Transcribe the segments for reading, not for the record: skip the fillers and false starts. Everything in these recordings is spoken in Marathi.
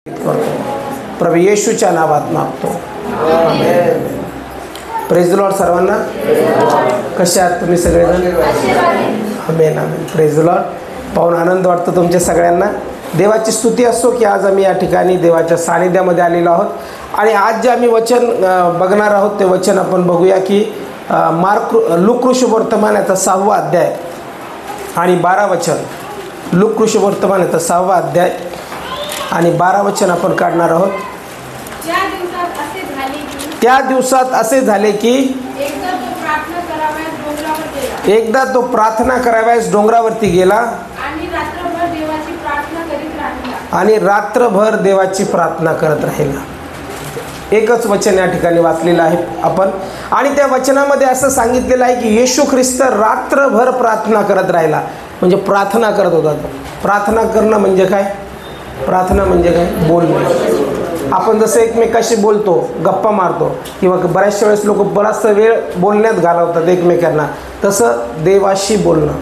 करतो प्रभू येशूच्या नावात मागतो. प्रेज द लॉर्ड सर्वांना. कशा आहात तुम्ही सगळेजण? Amen amen. Praise the Lord. पाहून आनंद वाटतो तुमच्या सगळ्यांना. देवाची स्तुती असो की आज आम्ही या ठिकाणी देवाच्या सानिध्यामध्ये आलेलो आहोत. आणि आज जे आम्ही वचन बघणार आहोत ते वचन आपण बघूया की लूक ऋषवर्तमान याचा 6वा अध्याय आणि 12 वचन. लूक ऋषवर्तमान याचा 6वा अध्याय आणि 12 वचन आपण काढणार आहोत. त्या दिवसात असे झाले की एकदा तो प्रार्थना करावयास डोंगरावरती गेला आणि रात्रभर देवाची प्रार्थना करत राहिला. एकच वचन या ठिकाणी वाचलेलं आहे आपण. आणि त्या वचनामध्ये असं सांगितलेलं आहे की येशू ख्रिस्त रात्रभर प्रार्थना करत राहिला. म्हणजे प्रार्थना करत होता. प्रार्थना करणं म्हणजे काय? प्रार्थना म्हणजे काय? बोलणं. आपण जसं एकमेकाशी बोलतो, गप्पा मारतो किंवा बऱ्याचशा वेळेस लोक बराचसा वेळ बोलण्यात घालवतात एकमेकांना, तसं देवाशी बोलणं.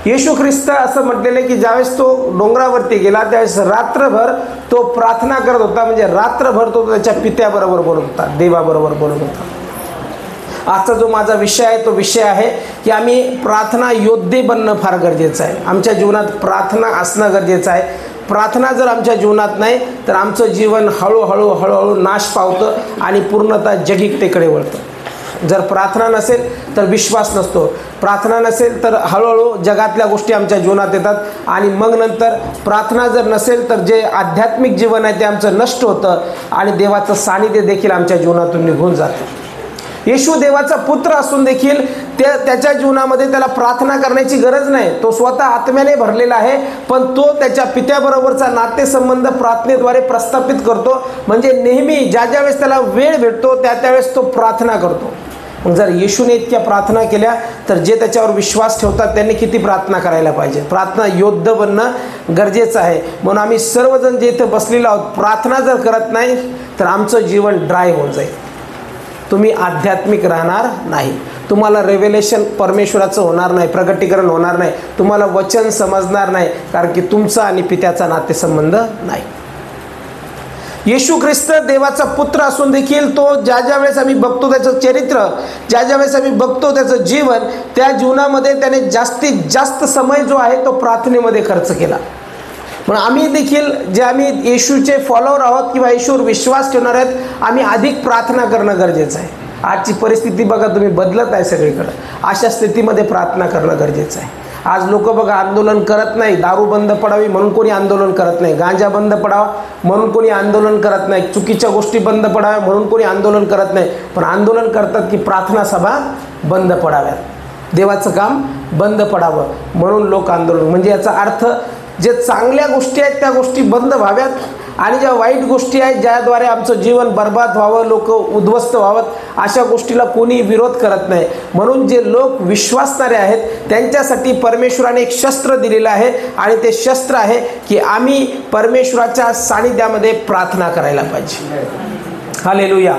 येशू ख्रिस्त असं म्हटलेलं आहे की ज्यावेळेस तो डोंगरावरती गेला त्यावेळेस रात्रभर तो प्रार्थना करत होता. म्हणजे रात्रभर तो त्याच्या पित्याबरोबर बोलत होता, देवाबरोबर बोलत होता. आजचा जो माझा विषय आहे तो विषय आहे की आम्ही प्रार्थना योद्धे बनणं फार गरजेचं आहे. आमच्या जीवनात प्रार्थना असणं गरजेचं आहे. प्रार्थना जर आमच्या जीवनात नाही तर आमचं जीवन हळूहळू नाश पावतं आणि पूर्णतः जगिकतेकडे वळतं. जर प्रार्थना नसेल तर विश्वास नसतो. प्रार्थना नसेल तर हळूहळू जगातल्या गोष्टी आमच्या जीवनात येतात आणि मग नंतर प्रार्थना जर नसेल तर जे आध्यात्मिक जीवन आहे ते आमचं नष्ट होतं आणि देवाचं सानिध्य देखील आमच्या जीवनातून निघून जातं. येशू देवाचा पुत्र असून देखील त्याच्या जीवनामध्ये त्याला प्रार्थना करण्याची गरज नाही. तो स्वतः आत्म्याने भरलेला आहे, पण तो त्याच्या पित्याबरोबरचा नातेसंबंध प्रार्थनेद्वारे प्रस्थापित करतो. म्हणजे नेहमी ज्या वेळेस त्याला वेळ भेटतो त्यावेळेस तो प्रार्थना करतो. मग जर येशूने इतक्या प्रार्थना केल्या तर जे त्याच्यावर विश्वास ठेवतात त्यांनी किती प्रार्थना करायला पाहिजे. प्रार्थना योद्धा बनणं गरजेचं आहे. म्हणून आम्ही सर्वजण जे इथं बसलेलो आहोत, प्रार्थना जर करत नाही तर आमचं जीवन ड्राय होऊन जाईल. तुम्ही आध्यात्मिक राहणार नाही. तुम्हाला रेव्हेलेशन परमेश्वराचं होणार नाही, प्रगटीकरण होणार नाही. तुम्हाला वचन समजणार नाही, कारण की तुमचा आणि पित्याचा नातेसंबंध नाही. येशू ख्रिस्त देवाचा पुत्र असून देखील तो ज्या वेळेस आम्ही बघतो त्याचं चरित्र, ज्या वेळेस आम्ही बघतो त्याचं जीवन, त्या जीवनामध्ये त्याने जास्तीत जास्त समय जो आहे तो प्रार्थनेमध्ये खर्च केला. पण आम्ही देखील जे आम्ही येशूचे फॉलोअर आहोत किंवा येशूवर विश्वास ठेवणार आहेत, आम्ही अधिक प्रार्थना करणं गरजेचं आहे. आजची परिस्थिती बघा तुम्ही बदलत आहे सगळीकडं. अशा स्थितीमध्ये प्रार्थना करणं गरजेचं आहे. आज लोक बघा आंदोलन करत नाही. दारू बंद पडावी म्हणून कोणी आंदोलन करत नाही. गांजा बंद पडावा म्हणून कोणी आंदोलन करत नाही. चुकीच्या गोष्टी बंद पडाव्या म्हणून कोणी आंदोलन करत नाही. पण आंदोलन करतात की प्रार्थना सभा बंद पडाव्यात, देवाचं काम बंद पडावं म्हणून लोक आंदोलन. म्हणजे याचा अर्थ जे चांगल्या गोष्टी आहेत त्या गोष्टी बंद व्हाव्यात आणि ज्या वाईट गोष्टी आहेत ज्याद्वारे आमचं जीवन बर्बाद व्हावं, लोक उद्ध्वस्त व्हावं, अशा गोष्टीला कोणी विरोध करत नाही. म्हणून जे लोक विश्वासणारे आहेत त्यांच्यासाठी परमेश्वराने एक शस्त्र दिलेलं आहे आणि ते शस्त्र आहे की आम्ही परमेश्वराच्या सानिध्यामध्ये प्रार्थना करायला पाहिजे. हालेलुया.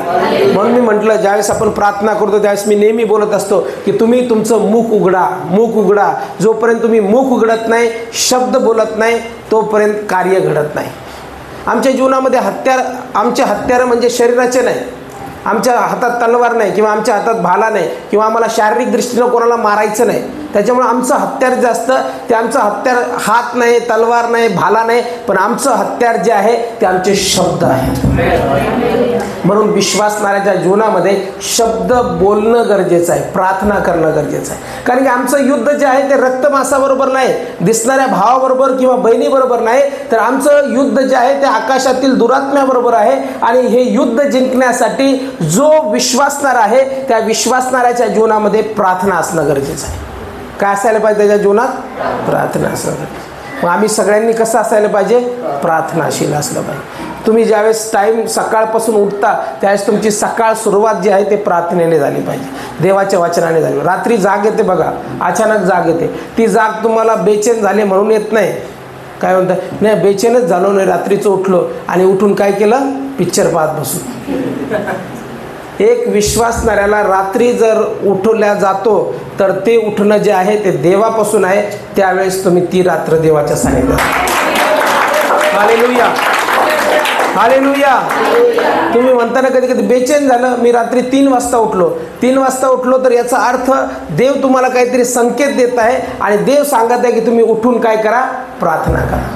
म्हणून मी म्हटलं ज्यावेळेस आपण प्रार्थना करतो त्यावेळेस मी नेहमी बोलत असतो की तुम्ही तुमचं मुख उघडा. जोपर्यंत तुम्ही मुख उघडत नाही, शब्द बोलत नाही, तोपर्यंत कार्य घडत नाही. आमच्या जीवनामध्ये आमचे हत्यार म्हणजे शरीराचे नाही. आमच्या हातात तलवार नाही किंवा आमच्या हातात भाला नाही किंवा आम्हाला शारीरिक दृष्टीनं कोणाला मारायचं नाही. त्याच्यामुळे आमचं हत्यार जे असतं ते आमचं हत्यार हात नाही, तलवार नाही, भाला नाही, पण आमचं हत्यार जे आहे ते आमचे शब्द आहेत. म्हणून विश्वासणाऱ्याच्या जीवनामध्ये शब्द बोलणं गरजेचं आहे, प्रार्थना करणं गरजेचं आहे. कारण की आमचं युद्ध जे आहे ते रक्तमांसाबरोबर नाही, दिसणाऱ्या भावाबरोबर किंवा बहिणीबरोबर नाही, तर आमचं युद्ध जे आहे ते आकाशातील दुरात्म्याबरोबर आहे. आणि हे युद्ध जिंकण्यासाठी जो विश्वासणारा आहे त्या विश्वासणाऱ्याच्या जीवनामध्ये प्रार्थना असणं गरजेचं आहे. काय असायला पाहिजे त्याच्या जीवनात? प्रार्थना असणं गरजेचं. मग आम्ही सगळ्यांनी कसं असायला पाहिजे? प्रार्थनाशील असलं पाहिजे. तुम्ही ज्यावेळेस टाईम सकाळपासून उठता त्यावेळेस तुमची सकाळ सुरुवात जी आहे ते प्रार्थनेने झाली पाहिजे, देवाच्या वचनाने झाली. रात्री जाग येते बघा, अचानक जाग येते. ती जाग तुम्हाला बेचैन झाले म्हणून येत नाही. काय म्हणतात? नाही, बेचैनच झालो नाही, रात्रीचं उठलो आणि उठून काय केलं? पिक्चर पाहत बसू. एक विश्वासणाऱ्याला रात्री जर उठवल्या जातो तर ते उठणं जे आहे ते देवापासून आहे. त्यावेळेस तुम्ही ती रात्र देवाच्या सानिध्यात. हालेलुया. हालेलुया. तुम्ही म्हणता ना कधी कधी बेचैन झालं, मी रात्री 3 वाजता उठलो. 3 वाजता उठलो तर याचा अर्थ देव तुम्हाला काहीतरी संकेत देत आहे आणि देव सांगत आहे की तुम्ही उठून काय करा, प्रार्थना करा,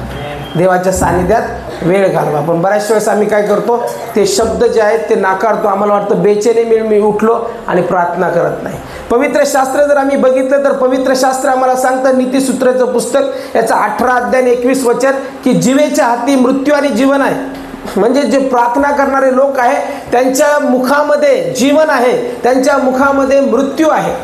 देवाच्या सानिध्यात वेळ घालवा. पण बऱ्याच वेळेस आम्ही काय करतो, ते शब्द जे आहेत ते नाकारतो. आम्हाला वाटतं बेचैनी मी उठलो आणि प्रार्थना करत नाही. पवित्र शास्त्र जर आम्ही बघितलं तर पवित्र शास्त्र आम्हाला सांगतं, नीतिसूत्राचं पुस्तक याचा 18 अध्याय 21 वचन की जीवेच्या हाती मृत्यू आणि जीवन आहे. म्हणजे जे प्रार्थना करणारे लोक आहे त्यांच्या मुखामध्ये जीवन आहे, त्यांच्या मुखामध्ये मृत्यू आहे.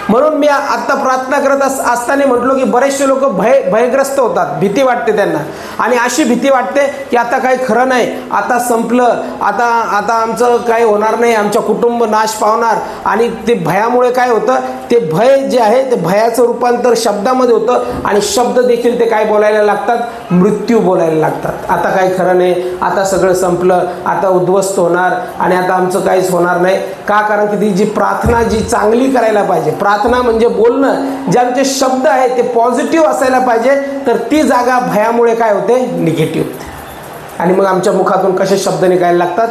म्हणून मी आता प्रार्थना करत असताना म्हटलो की बरेचसे लोक भयग्रस्त होतात, भीती वाटते त्यांना. आणि अशी भीती वाटते की आता काही खरं नाही, आता संपलं, आता आमचं काही होणार नाही, आमचं कुटुंब नाश पावणार. आणि ते भयामुळे काय होतं, ते भय जे आहे ते भयाचं रूपांतर शब्दामध्ये होतं आणि शब्द देखील ते काय बोलायला लागतात, मृत्यू बोलायला लागतात. आता काही खरं नाही, आता सगळं संपलं, आता उद्ध्वस्त होणार आणि आता आमचं काहीच होणार नाही. का? कारण की ती जी प्रार्थना जी चांगली करायला पाहिजे, प्रार्थना म्हणजे बोलणं, जे आमचे शब्द आहेत ते पॉझिटिव्ह असायला पाहिजे, तर ती जागा भयामुळे काय होते, निगेटिव्ह होते. आणि मग आमच्या मुखातून कसे शब्द निघायला लागतात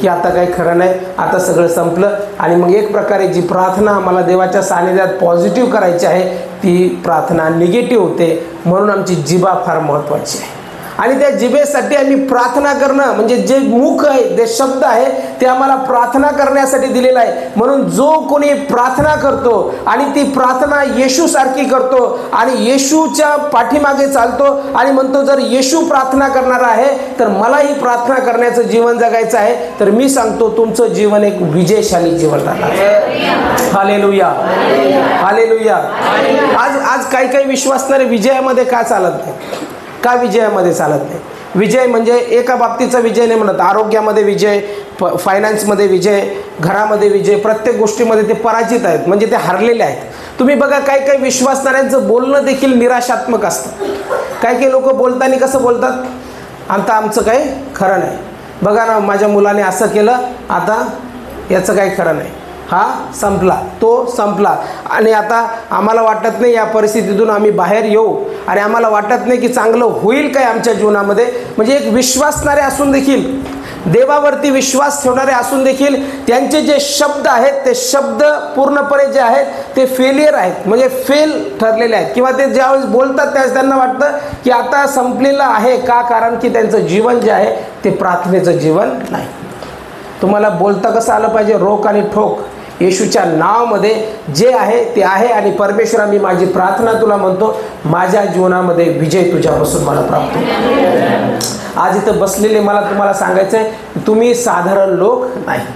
की आता काही खरं नाही, आता सगळं संपलं. आणि मग एक प्रकारे जी प्रार्थना आम्हाला देवाच्या सानिध्यात पॉझिटिव्ह करायची आहे ती प्रार्थना निगेटिव्ह होते. म्हणून आमची जिभा फार महत्त्वाची आहे. आणि त्या जिभेसाठी आम्ही प्रार्थना करणं, म्हणजे जे मुख आहे, जे शब्द आहे ते आम्हाला प्रार्थना करण्यासाठी दिलेलं आहे. म्हणून जो कोणी प्रार्थना करतो आणि ती प्रार्थना येशूसारखी करतो आणि येशूच्या पाठीमागे चालतो आणि म्हणतो जर येशू प्रार्थना करणार आहे तर मलाही प्रार्थना करण्याचं जीवन जगायचं आहे, तर मी सांगतो तुमचं जीवन एक विजयशाली जीवन राहणार. Hallelujah, hallelujah. आज काही विश्वासणारे विजयामध्ये का चालत नाही, का विजयामध्ये चालत नाही? विजय म्हणजे एका बाबतीचा विजय नाही म्हणत, आरोग्यामध्ये विजय, फायनान्समध्ये विजय, घरामध्ये विजय, प्रत्येक गोष्टीमध्ये ते पराजित आहेत, म्हणजे ते हरलेले आहेत. तुम्ही बघा काही विश्वासणाऱ्यांचं बोलणं देखील निराशात्मक असतं. काही लोक बोलताना कसं बोलतात, आता आमचं काही खरं नाही, बघा ना माझ्या मुलाने असं केलं, आता याचं काही खरं नाही, हा संपला, तो संपला. आणि आता आम्हाला वाटत नाही या परिस्थितीतून आम्ही बाहेर येऊ आणि आम्हाला वाटत नाही की चांगलं होईल काय आमच्या जीवनामध्ये. म्हणजे एक विश्वासणारे असून देखील, देवावरती विश्वास ठेवणारे असून देखील त्यांचे जे शब्द आहेत ते शब्द पूर्णपणे जे आहेत ते फेलियर आहेत, म्हणजे फेल ठरलेले आहेत. किंवा ते ज्यावेळेस बोलतात त्यावेळेस त्यांना वाटतं की आता संपलेलं आहे. का? कारण की त्यांचं जीवन जे आहे ते प्रार्थनेचं जीवन नाही. तुम्हाला बोलता कसं आलं पाहिजे, रोख आणि ठोक, येशूच्या नावामध्ये जे आहे ते आहे. आणि परमेश्वरा मी माझी प्रार्थना तुला म्हणतो, माझ्या जीवनामध्ये विजय तुझ्यापासून मला प्राप्त होतो. आज इथं बसलेले मला तुम्हाला सांगायचं आहे, तुम्ही साधारण लोक नाही.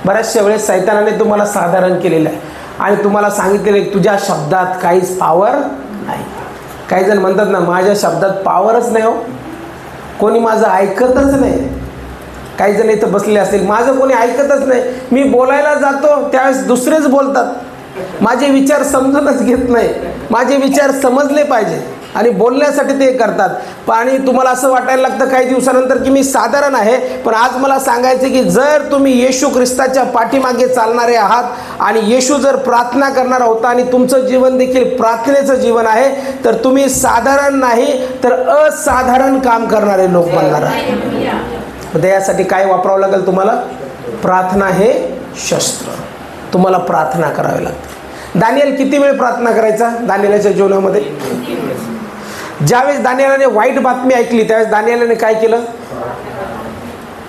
बऱ्याचशा वेळेस सैतानाने तुम्हाला साधारण केलेलं आहे आणि तुम्हाला सांगितलेलं आहे तुझ्या शब्दात काहीच पॉवर नाही. काही जण म्हणतात ना माझ्या शब्दात पॉवरच नाही, हो कोणी माझं ऐकतच नाही. काही जण इथं बसलेले असतील, माझं कोणी ऐकतच नाही, मी बोलायला जातो त्यावेळेस दुसरेच बोलतात, माझे विचार समजूनच घेत नाही. माझे विचार समजले पाहिजे आणि बोलण्यासाठी ते करतात. आणि तुम्हाला असं वाटायला लागतं काही दिवसानंतर की मी साधारण आहे. पण आज मला सांगायचं की जर तुम्ही येशू ख्रिस्ताच्या पाठीमागे चालणारे आहात आणि येशू जर प्रार्थना करणार होता आणि तुमचं जीवन देखील प्रार्थनेचं जीवन आहे, तर तुम्ही साधारण नाही तर असाधारण काम करणारे लोक बनणार आहे. यासाठी काय वापरावं लागेल तुम्हाला? प्रार्थना हे शस्त्र. तुम्हाला प्रार्थना करावी लागते. दानिएल किती वेळ प्रार्थना करायचा दानिएलाच्या जीवनामध्ये? ज्यावेळेस दानिएलाने वाईट बातमी ऐकली त्यावेळेस दानिएलाने काय केलं?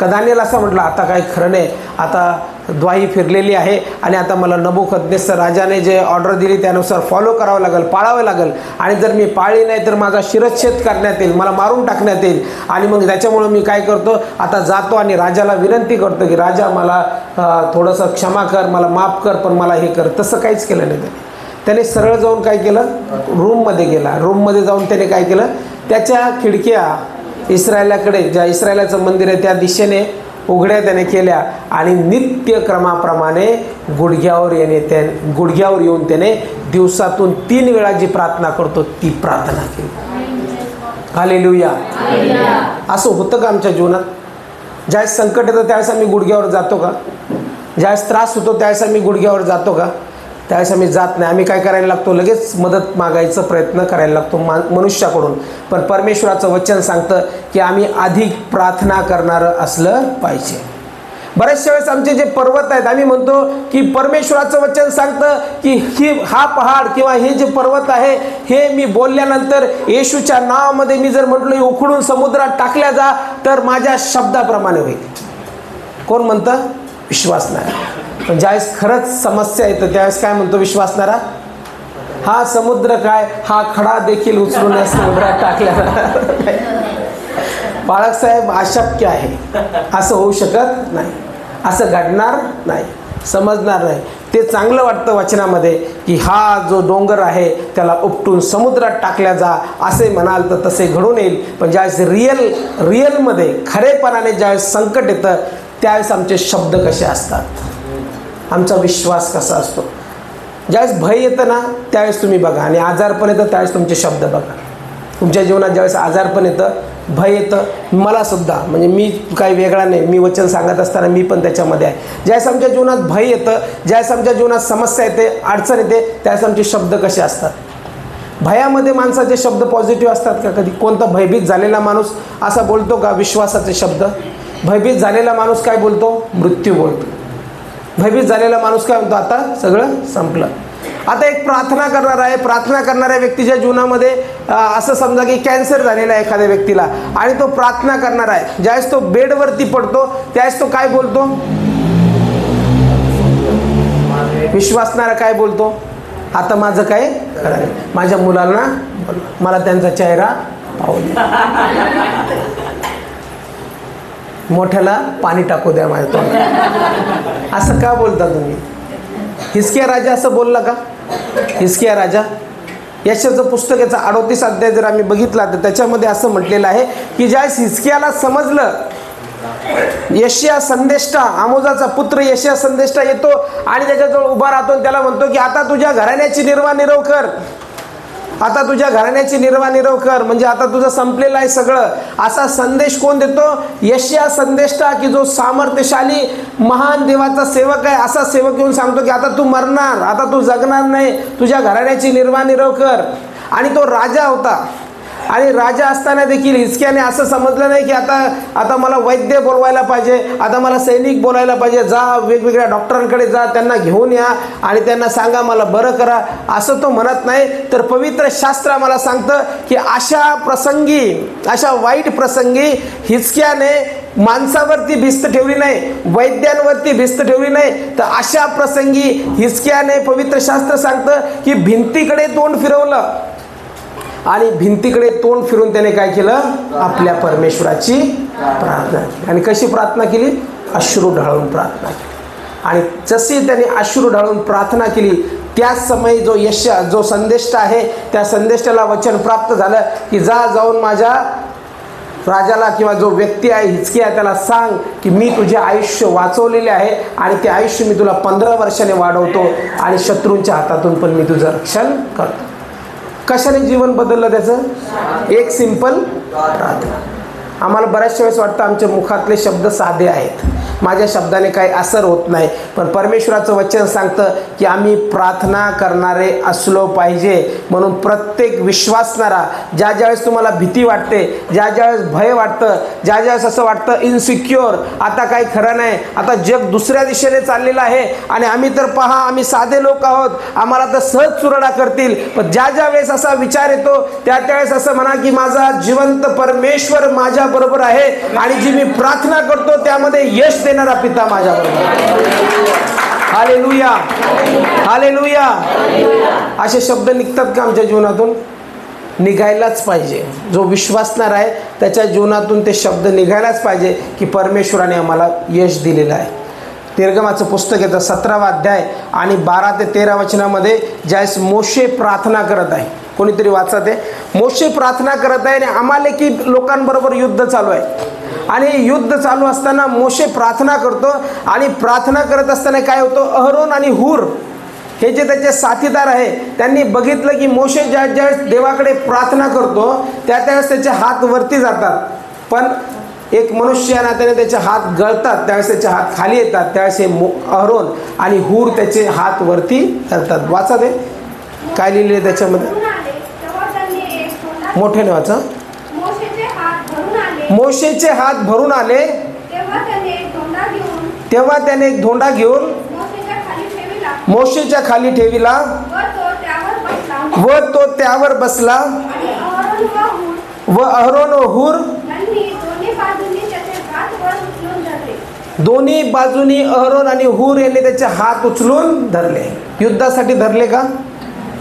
का दानिएल असं म्हटलं आता काय खरं नाही, आता द्वाही फिरलेली आहे आणि आता मला नबूकदनेस्सर राजाने जे ऑर्डर दिली त्यानुसार फॉलो करावं लागेल, पाळावं लागेल. आणि जर मी पाळली नाही तर माझा शिरच्छेद करण्यात येईल, मला मारून टाकण्यात येईल. आणि मग त्याच्यामुळं मी काय करतो, आता जातो आणि राजाला विनंती करतो की राजा मला थोडंसं क्षमा कर, मला माफ कर, पण मला हे कर. तसं काहीच केलं नाही त्याने सरळ जाऊन काय केलं, रूममध्ये गेला. रूममध्ये जाऊन त्याने काय केलं, त्याच्या खिडक्या इस्रायलाकडे, ज्या इस्रायलाचं मंदिर आहे त्या दिशेने उघड्या त्याने केल्या आणि नित्यक्रमाप्रमाणे गुडघ्यावर येऊन त्याने दिवसातून 3 वेळा जी प्रार्थना करतो ती प्रार्थना केली. हालेलुया. असं होतं का आमच्या जीवनात? ज्यावेळेस संकट येतं त्यावेळेस आम्ही गुडघ्यावर जातो का? ज्यावेळेस त्रास होतो त्यावेळेस आम्ही गुडघ्यावर जातो का? त्यावेळेस आम्ही जात नाही. आम्ही काय करायला लागतो, लगेच मदत मागायचा प्रयत्न करायला लागतो मनुष्याकडून. पण परमेश्वराचं वचन सांगतं की आम्ही अधिक प्रार्थना करणारं असलं पाहिजे. बऱ्याचशा वेळेस आमचे जे पर्वत आहेत, आम्ही म्हणतो की परमेश्वराचं वचन सांगतं की हा पहाड किंवा हे जे पर्वत आहे हे मी बोलल्यानंतर येशूच्या नावामध्ये मी जर म्हटलं उखडून समुद्रात टाकल्या जा तर माझ्या शब्दाप्रमाणे होईल. कोण म्हणतं? विश्वासणारा. पण ज्यावेळेस खरंच समस्या येतं त्यावेळेस काय म्हणतो विश्वासणारा? हा समुद्र काय, हा खडा देखील उचलून या समुद्रात टाकल्या जाणार. बाळासाहेब अशक्य आहे, असं होऊ शकत नाही, असं घडणार नाही, समजणार नाही. ते चांगलं वाटतं वचनामध्ये की हा जो डोंगर आहे त्याला उपटून समुद्रात टाकल्या जा असे म्हणाल तर तसे घडून येईल. पण ज्यावेळेस रिअलमध्ये खरेपणाने ज्यावेळेस संकट येतं त्यावेळेस आमचे शब्द कसे असतात, आमचा विश्वास कसा असतो. ज्यावेळेस भय येतं ना त्यावेळेस तुम्ही बघा, आणि आजारपण येतं त्यावेळेस तुमचे शब्द बघा. तुमच्या जीवनात ज्यावेळेस आजारपण येतं, भय येतं, मला सुद्धा, म्हणजे मी काही वेगळा नाही, मी वचन सांगत असताना मी पण त्याच्यामध्ये आहे. ज्यावेळेस आमच्या जीवनात भय येतं, ज्यावेळेस आमच्या जीवनात समस्या येते, अडचण येते, त्यावेळेस आमचे शब्द कसे असतात. भयामध्ये माणसाचे शब्द पॉझिटिव्ह असतात का? कधी कोणता भयभीत झालेला माणूस असा बोलतो का विश्वासाचे शब्द? भयभीत झालेला माणूस काय बोलतो? मृत्यू बोलतो. भयभीत झालेला माणूस काय म्हणतो? आता सगळं संपलं. आता एक प्रार्थना करणार आहे, प्रार्थना करणाऱ्या व्यक्तीच्या जीवनामध्ये असं समजा की कॅन्सर झालेला आहे एखाद्या व्यक्तीला, आणि तो प्रार्थना करणार आहे. ज्यावेळेस तो बेडवरती पडतो त्यावेळेस तो काय बोलतो? विश्वासणारा काय बोलतो? आता माझं काय खरं आहे, माझ्या मुलांना मला त्यांचा चेहरा पाहू दे, मोठ्याला पाणी टाकू द्या माझ्या तोंडात. असं का बोलता तुम्ही? हिजकिया राजा असं बोलला का? हिजकिया राजा, यशाचं पुस्तक याचा 38 अध्याय जर आम्ही बघितला तर त्याच्यामध्ये असं म्हटलेलं आहे की ज्यावेळेस हिजकियाला समजलं, यशाया संदेष्टा, आमोजाचा पुत्र यशाया संदेष्टा येतो आणि त्याच्याजवळ उभा राहतो आणि त्याला म्हणतो की आता तुझ्या घराण्याची निर्वानिरव कर, आता तुझ्या घराण्याची निर्वानिरव कर, म्हणजे आता तुझं संपलेलं आहे सगळं. असा संदेश कोण देतो? यशाया संदेष्टा, की जो सामर्थ्यशाली महान देवाचा सेवक आहे. असा सेवक येऊन सांगतो की आता तू मरणार, आता तू जगणार नाही, तुझ्या घराण्याची निर्वानिरव कर. आणि तो राजा होता, आणि राजा असताना देखील हिजकियाने असं समजलं नाही की आता मला वैद्य बोलवायला पाहिजे, आता मला सैनिक बोलायला पाहिजे, जा वेगवेगळ्या डॉक्टरांकडे जा, त्यांना घेऊन या आणि त्यांना सांगा मला बरं करा, असं तो म्हणत नाही. तर पवित्र शास्त्र आम्हाला सांगतं की अशा प्रसंगी, अशा वाईट प्रसंगी हिजकियाने माणसावरती भिस्त ठेवली नाही, वैद्यांवरती भिस्त ठेवली नाही, तर अशा प्रसंगी हिजकियाने, पवित्र शास्त्र सांगतं की भिंतीकडे तोंड फिरवलं, आणि भिंतीकडे तोंड फिरून त्याने काय केलं? आपल्या परमेश्वराची प्रार्थना केली. आणि कशी प्रार्थना केली? अश्रू ढाळून प्रार्थना केली. आणि जशी त्याने अश्रू ढाळून प्रार्थना केली त्याच समयी जो संदेष्टा आहे त्या संदेष्टाला वचन प्राप्त झालं की जाऊन माझ्या राजाला किंवा जो व्यक्ती आहे हिजकिया त्याला सांग की मी तुझे आयुष्य वाचवलेले आहे आणि ते आयुष्य मी तुला 15 वर्षाने वाढवतो आणि शत्रूंच्या हातातून पण मी तुझं रक्षण करतो. कशाने जीवन बदललं त्याचं? एक सिंपल प्रार्थना. आम्हाला बऱ्याचशा वेळेस वाटतं आमच्या मुखातले शब्द साधे आहेत, माझ्या शब्दाने काही असर होत नाही, पण परमेश्वराचं वचन सांगतं की आम्ही प्रार्थना करणारे असलो पाहिजे. म्हणून प्रत्येक विश्वासणारा, ज्यावेळेस तुम्हाला भीती वाटते, ज्यावेळेस भय वाटतं, ज्यावेळेस असं वाटतं इनसिक्युअर, आता काही खरं नाही, आता जग दुसऱ्या दिशेने चाललेलं आहे आणि आम्ही तर पहा आम्ही साधे लोक आहोत, आम्हाला तर सहज चुरडा करतील, पण ज्या वेळेस असा विचार येतो त्यावेळेस असं म्हणा की माझा जिवंत परमेश्वर माझ्या बरोबर आहे आणि जी मी प्रार्थना करतो त्यामध्ये यश देणारा पिता माझ्या बरोबर. Hallelujah, hallelujah. असे शब्द निघतात का आमच्या जीवनातून? निघायलाच पाहिजे. जो विश्वासणार आहे त्याच्या जीवनातून ते शब्द निघायलाच पाहिजे की परमेश्वराने आम्हाला यश दिलेलं आहे. निर्गमाचं पुस्तक येतं 17वा अध्याय आणि 12 ते 13 वचनामध्ये ज्यावेळेस मोशे प्रार्थना करत आहे, कोणीतरी वाचत आहे, मोशे प्रार्थना करत आहे आणि अमालेकी लोकांबरोबर युद्ध चालू आहे. आणि युद्ध चालू असताना मोशे प्रार्थना करतो आणि प्रार्थना करत असताना काय होतं? अहरोन आणि हूर हे जे त्याचे साथीदार आहे त्यांनी बघितलं की मोशे ज्यावेळेस देवाकडे प्रार्थना करतो त्यावेळेस त्याचे हात वरती जातात, पण एक मनुष्य या नात्याने त्याचे हात गळतात, त्यावेळेस त्याचे हात खाली येतात, त्यावेळेस हे अहरोन आणि हूर त्याचे हात वरती धरतात. वाचा ते काय लिहिलेलं आहे त्याच्यामध्ये, मोठ्याने वाचा. मोशेचे हात भरून आले तेव्हा त्याने एक धोंडा घेऊन मोशेच्या खाली ठेविला व तो त्यावर बसला व अहरोन व हूर दोन्ही बाजूनी अहरोन आणि हूर यांनी त्याचे हात उचलून धरले. युद्धासाठी धरले का,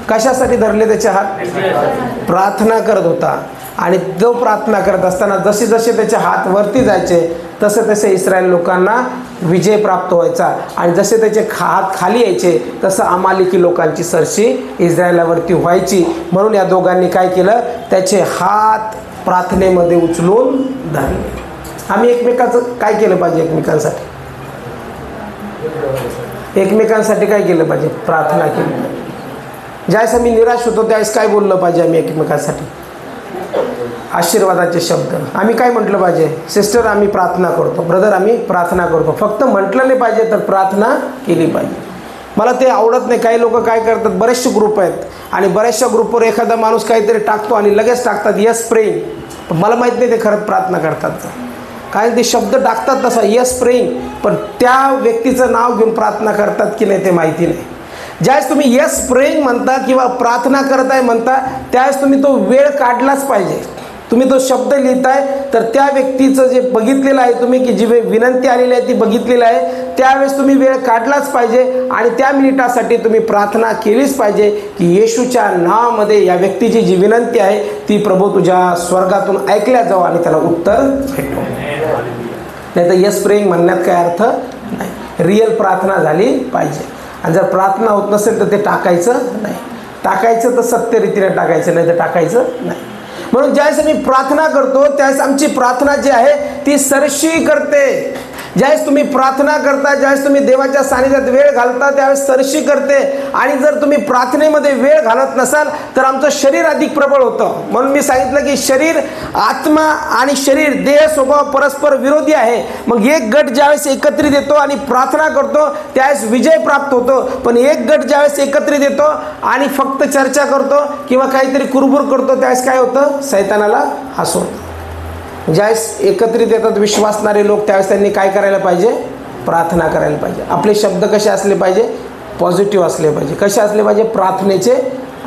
कशासाठी धरले त्याचे हात? प्रार्थना करत होता. आणि तो प्रार्थना करत असताना जसे जसे त्याचे हात वरती जायचे तसे तसे इस्रायल लोकांना विजय प्राप्त व्हायचा. आणि जसे त्याचे हात खाली यायचे तसं अमालेकी लोकांची सरशी इस्रायलावरती व्हायची. म्हणून या दोघांनी काय केलं, त्याचे हात प्रार्थनेमध्ये उचलून धरले. आम्ही एकमेकाचं काय केलं पाहिजे, एकमेकांसाठी काय केलं पाहिजे, प्रार्थना केली पाहिजे. ज्यावेळेस आम्ही निराश होतो त्यावेळेस काय बोललं पाहिजे आम्ही एकमेकांसाठी, आशीर्वादाचे शब्द. आम्ही काय म्हटलं पाहिजे, सिस्टर आम्ही प्रार्थना करतो, ब्रदर आम्ही प्रार्थना करतो. फक्त म्हटलं नाही पाहिजे तर प्रार्थना केली पाहिजे. मला ते आवडत नाही. काही लोक काय करतात, बरेचसे ग्रुप आहेत आणि बऱ्याचशा ग्रुपवर एखादा माणूस काहीतरी टाकतो आणि लगेच टाकतात यस प्रेइंग. पण मला माहीत नाही ते खरंच प्रार्थना करतात. कारण ते शब्द टाकतात तसा यस प्रेइंग, पण त्या व्यक्तीचं नाव घेऊन प्रार्थना करतात की नाही ते माहिती नाही. ज्यावेळेस तुम्ही यस प्रेइंग म्हणता किंवा प्रार्थना करत आहे म्हणता त्यावेळेस तुम्ही तो वेळ काढलाच पाहिजे. तुम्ही तो शब्द लिहिताय तर त्या व्यक्तीचं जे बघितलेलं आहे तुम्ही, की जी विनंती आलेली आहे ती बघितलेली आहे, त्यावेळेस तुम्ही वेळ काढलाच पाहिजे आणि त्या मिनिटासाठी तुम्ही प्रार्थना केलीच पाहिजे की येशूच्या नावामध्ये या व्यक्तीची जी विनंती आहे ती प्रभू तुझ्या स्वर्गातून ऐकल्या जावं आणि त्याला उत्तर भेटो. नाही तर यस प्रेइंग म्हणण्यात काय अर्थ नाही. रिअल प्रार्थना झाली पाहिजे. आणि जर प्रार्थना होत नसेल तर ते टाकायचं नाही. टाकायचं तर सत्यरीतीने टाकायचं, नाही तर टाकायचं नाही. म्हणून ज्यावेळेस मी प्रार्थना करतो त्यावेळेस आमची प्रार्थना जी आहे ती सरशी करते. ज्यावेळेस तुम्ही प्रार्थना करता, ज्यावेळेस तुम्ही देवाच्या सानिध्यात वेळ घालता त्यावेळेस सरशी करते. आणि जर तुम्ही प्रार्थनेमध्ये वेळ घालत नसाल तर आमचं शरीर अधिक प्रबळ होतं. म्हणून मी सांगितलं की शरीर, आत्मा आणि शरीर, देह स्वभाव परस्पर विरोधी आहे. मग एक गट ज्यावेळेस एकत्रित येतो आणि प्रार्थना करतो त्यावेळेस विजय प्राप्त होतो. पण एक गट ज्यावेळेस एकत्रित येतो आणि फक्त चर्चा करतो किंवा काहीतरी कुरबुर करतो त्यावेळेस काय होतं, सैतानाला हसवतं. ज्यावेळेस एकत्रित येतात विश्वासणारे लोक त्यावेळेस त्यांनी काय करायला पाहिजे, प्रार्थना करायला पाहिजे. आपले शब्द कसे असले पाहिजे, पॉझिटिव्ह असले पाहिजे. कसे असले पाहिजे, प्रार्थनेचे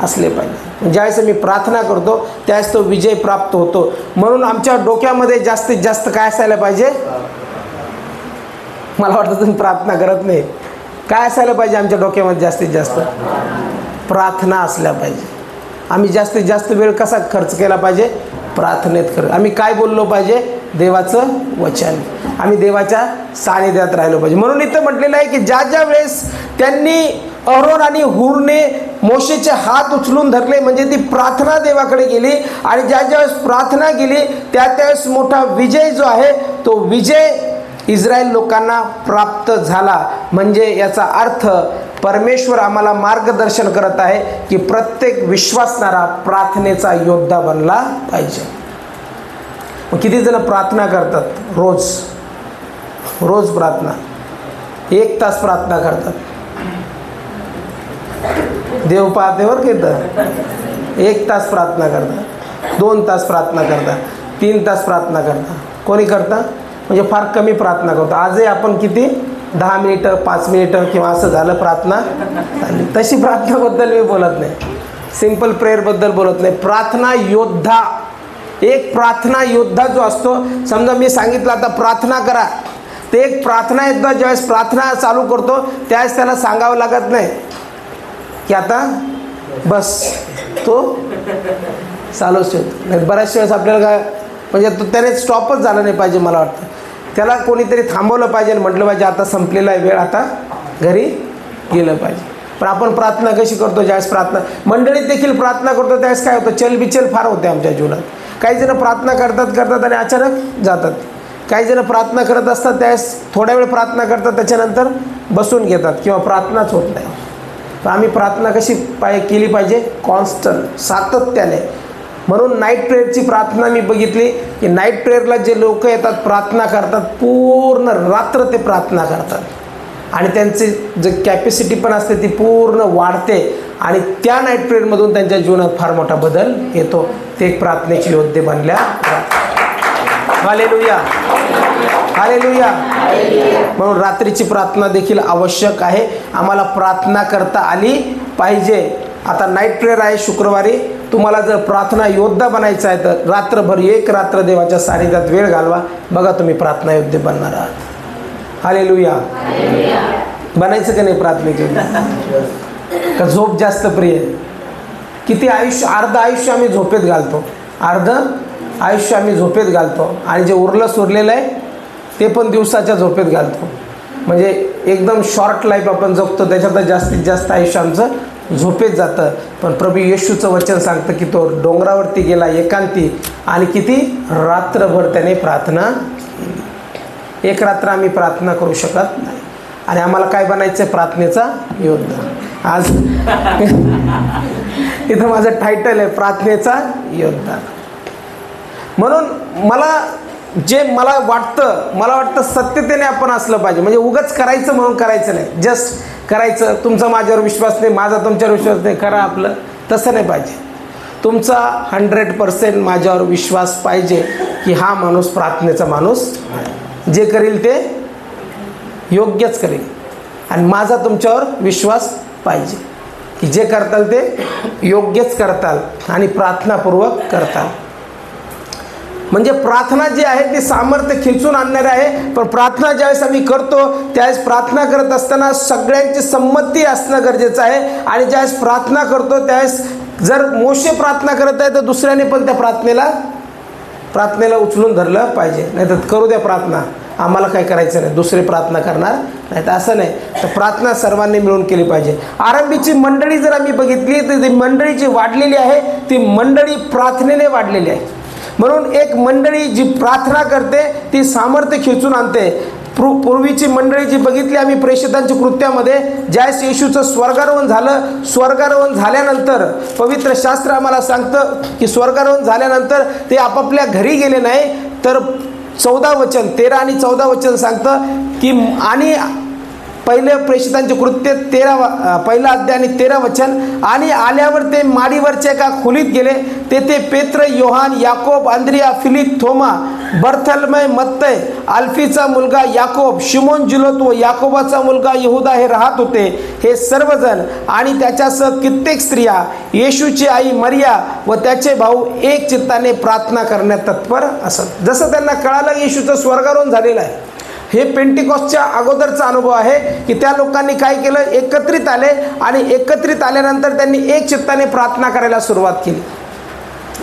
असले पाहिजे. ज्यावेळेस मी प्रार्थना करतो त्यावेळेस तो विजय प्राप्त होतो. म्हणून आमच्या डोक्यामध्ये जास्तीत जास्त काय असायला पाहिजे, मला वाटतं तुम्ही प्रार्थना करत नाही, काय असायला पाहिजे आमच्या डोक्यामध्ये जास्तीत जास्त, प्रार्थना असल्या पाहिजे. आम्ही जास्तीत जास्त वेळ कसा खर्च केला पाहिजे, प्रार्थनेत कर. आम्ही काय बोललो पाहिजे, देवाचं वचन. आम्ही देवाच्या सानिध्यात राहिलो पाहिजे. म्हणून इथं म्हटलेलं आहे की ज्या ज्या वेळेस त्यांनी अहरोन आणि हूरने मोशेचे हात उचलून धरले म्हणजे ती प्रार्थना देवाकडे गेली. आणि ज्या ज्या वेळेस प्रार्थना केली त्यावेळेस मोठा विजय जो आहे तो विजय इस्रायल लोकांना प्राप्त झाला. म्हणजे याचा अर्थ परमेश्वर आम्हाला मार्गदर्शन करत आहे की प्रत्येक विश्वासणारा प्रार्थनेचा योद्धा बनला पाहिजे. मग किती जण प्रार्थना करतात रोज, रोज प्रार्थना, 1 तास प्रार्थना करतात. देव पाहते बरं घेतं. 1 तास प्रार्थना करतात, 2 तास प्रार्थना करतात, 3 तास प्रार्थना करतात. कोणी करतं म्हणजे फार कमी प्रार्थना करतो. आजही आपण किती 10 मिनिटं 5 मिनिटं किंवा असं झालं प्रार्थना झाली. तशी प्रार्थनाबद्दल मी बोलत नाही, सिंपल प्रेयरबद्दल बोलत नाही. प्रार्थना योद्धा, एक प्रार्थना योद्धा जो असतो, समजा मी सांगितलं आता प्रार्थना करा, ते एक प्रार्थना योद्धा ज्यावेळेस प्रार्थना चालू करतो त्यावेळेस त्याला सांगावं लागत नाही की आता बस, तो चालूच ठेवतो. नाही बऱ्याचशा वेळेस आपल्याला काय म्हणजे तो त्याने स्टॉपच झालं नाही पाहिजे. मला वाटतं त्याला कोणीतरी थांबवलं पाहिजे आणि म्हटलं पाहिजे आता संपलेला आहे वेळ, आता घरी गेलं पाहिजे. पण आपण प्रार्थना कशी करतो, ज्यावेळेस प्रार्थना मंडळीत देखील प्रार्थना करतो त्यावेळेस काय होतं, चलबिचल फार होते आमच्या जीवनात. काही जण प्रार्थना करतात आणि अचानक जातात. काही जण प्रार्थना करत असतात त्यावेळेस थोड्या वेळ प्रार्थना करतात त्याच्यानंतर बसून घेतात किंवा प्रार्थनाच होत नाही. तर आम्ही प्रार्थना कशी केली पाहिजे, कॉन्स्टंट, सातत्याने. म्हणून नाईट प्रेयरची प्रार्थना मी बघितली की नाईट प्रेयरला जे लोक येतात प्रार्थना करतात, पूर्ण रात्र ते प्रार्थना करतात आणि त्यांची जे कॅपॅसिटी पण असते ती पूर्ण वाढते आणि त्या नाईट प्रेयरमधून त्यांच्या जीवनात फार मोठा बदल येतो. ते एक प्रार्थनेचे योद्धे बनल्या. Hallelujah, hallelujah. म्हणून रात्रीची प्रार्थना देखील आवश्यक आहे. आम्हाला प्रार्थना करता आली पाहिजे. आता नाईट प्रेयर आहे शुक्रवारी. तुम्हाला जर प्रार्थना योद्धा बनायचं आहे तर रात्रभर एक रात्र देवाच्या सानिध्यात वेळ घालवा. बघा तुम्ही प्रार्थना योद्धे बनणार आहात. हालेलुया. बनायचं का नाही प्रार्थनेचे योद्धे? का झोप जास्त प्रिय? किती आयुष्य, अर्ध आयुष्य आम्ही झोपेत घालतो, अर्ध आयुष्य आम्ही झोपेत घालतो आणि जे उरलं सुरलेलं आहे ते पण दिवसाच्या झोपेत घालतो. म्हणजे एकदम शॉर्ट लाईफ आपण जगतो, त्याच्यात जास्तीत जास्त आयुष्य आमचं झोपेत जातं. पण प्रभू येशूचं वचन सांगतं की तो डोंगरावरती गेला एकांती आणि किती रात्रभर त्याने प्रार्थना केली. एक रात्र आम्ही प्रार्थना करू शकत नाही. आणि आम्हाला काय बनायचं? प्रार्थनेचा योद्धा. आज इथं माझं टायटल आहे प्रार्थनेचा योद्धा. म्हणून मला वाटतं सत्यतेने आपण असलं पाहिजे. म्हणजे उगाच करायचं म्हणून करायचं नाही, जस्ट करायचं. तुमचा माझ्यावर विश्वास नाही, माझा तुमच्यावर विश्वास नाही, करा आपलं. तसं नाही पाहिजे. तुमचा 100% माझ्यावर विश्वास पाहिजे की हा माणूस प्रार्थनेचा माणूस, जे करील ते योग्यच करेल. आणि माझा तुमच्यावर विश्वास पाहिजे की जे करताल ते योग्यच करताल आणि प्रार्थनापूर्वक करताल. म्हणजे प्रार्थना जी आहे ती सामर्थ्य खेचून आणणारी आहे. पण प्रार्थना ज्यावेळेस आम्ही करतो त्यावेळेस प्रार्थना करत असताना सगळ्यांची संमती असणं गरजेचं आहे. आणि ज्यावेळेस प्रार्थना करतो त्यावेळेस जर मोशे प्रार्थना करत आहे तर दुसऱ्याने पण त्या प्रार्थनेला उचलून धरलं पाहिजे. नाही तर करू द्या प्रार्थना, आम्हाला काय करायचं नाही, दुसरे प्रार्थना करणार नाही, तर असं नाही. तर प्रार्थना सर्वांनी मिळून केली पाहिजे. आरंभीची मंडळी जर आम्ही बघितली तर ती मंडळी जी वाढलेली आहे ती मंडळी प्रार्थनेने वाढलेली आहे. म्हणून एक मंडळी जी प्रार्थना करते ती सामर्थ्य खेचून आणते. पूर्वीची मंडळी जी बघितली आम्ही प्रेषितांच्या कृत्यामध्ये, ज्यावेळेस येशूचं स्वर्गारोहण झालं, स्वर्गारोहण झाल्यानंतर पवित्र शास्त्र आम्हाला सांगतं की स्वर्गारोहण झाल्यानंतर ते आपापल्या घरी गेले नाही, तर 13 आणि 14 वचन सांगतं की आणि पहिले प्रेषितांचे कृत्य 1 अध्याय आणि 13 वचन. आणि आल्यावर ते माडीवरच्या एका खोलीत गेले. तेथे पेत्र, योहान, याकोब, अंद्रिया, फिलिप, थोमा, बर्थलमय, मत्तय, अल्फीचा मुलगा याकोब, शिमोन जिलोत व याकोबाचा मुलगा यहुदा हे राहत होते. हे सर्वजण आणि त्याच्यासह कित्येक स्त्रिया, येशूची आई मरिया व त्याचे भाऊ एक चित्ताने प्रार्थना करण्यात तत्पर असत. जसं त्यांना कळालं येशूचं स्वर्गारोहण झालेलं आहे, हे पेंटिकॉस्टच्या अगोदरचा अनुभव आहे की त्या लोकांनी काय केलं, एकत्रित आले आणि एकत्रित आल्यानंतर त्यांनी एक चित्ताने प्रार्थना करायला सुरुवात केली.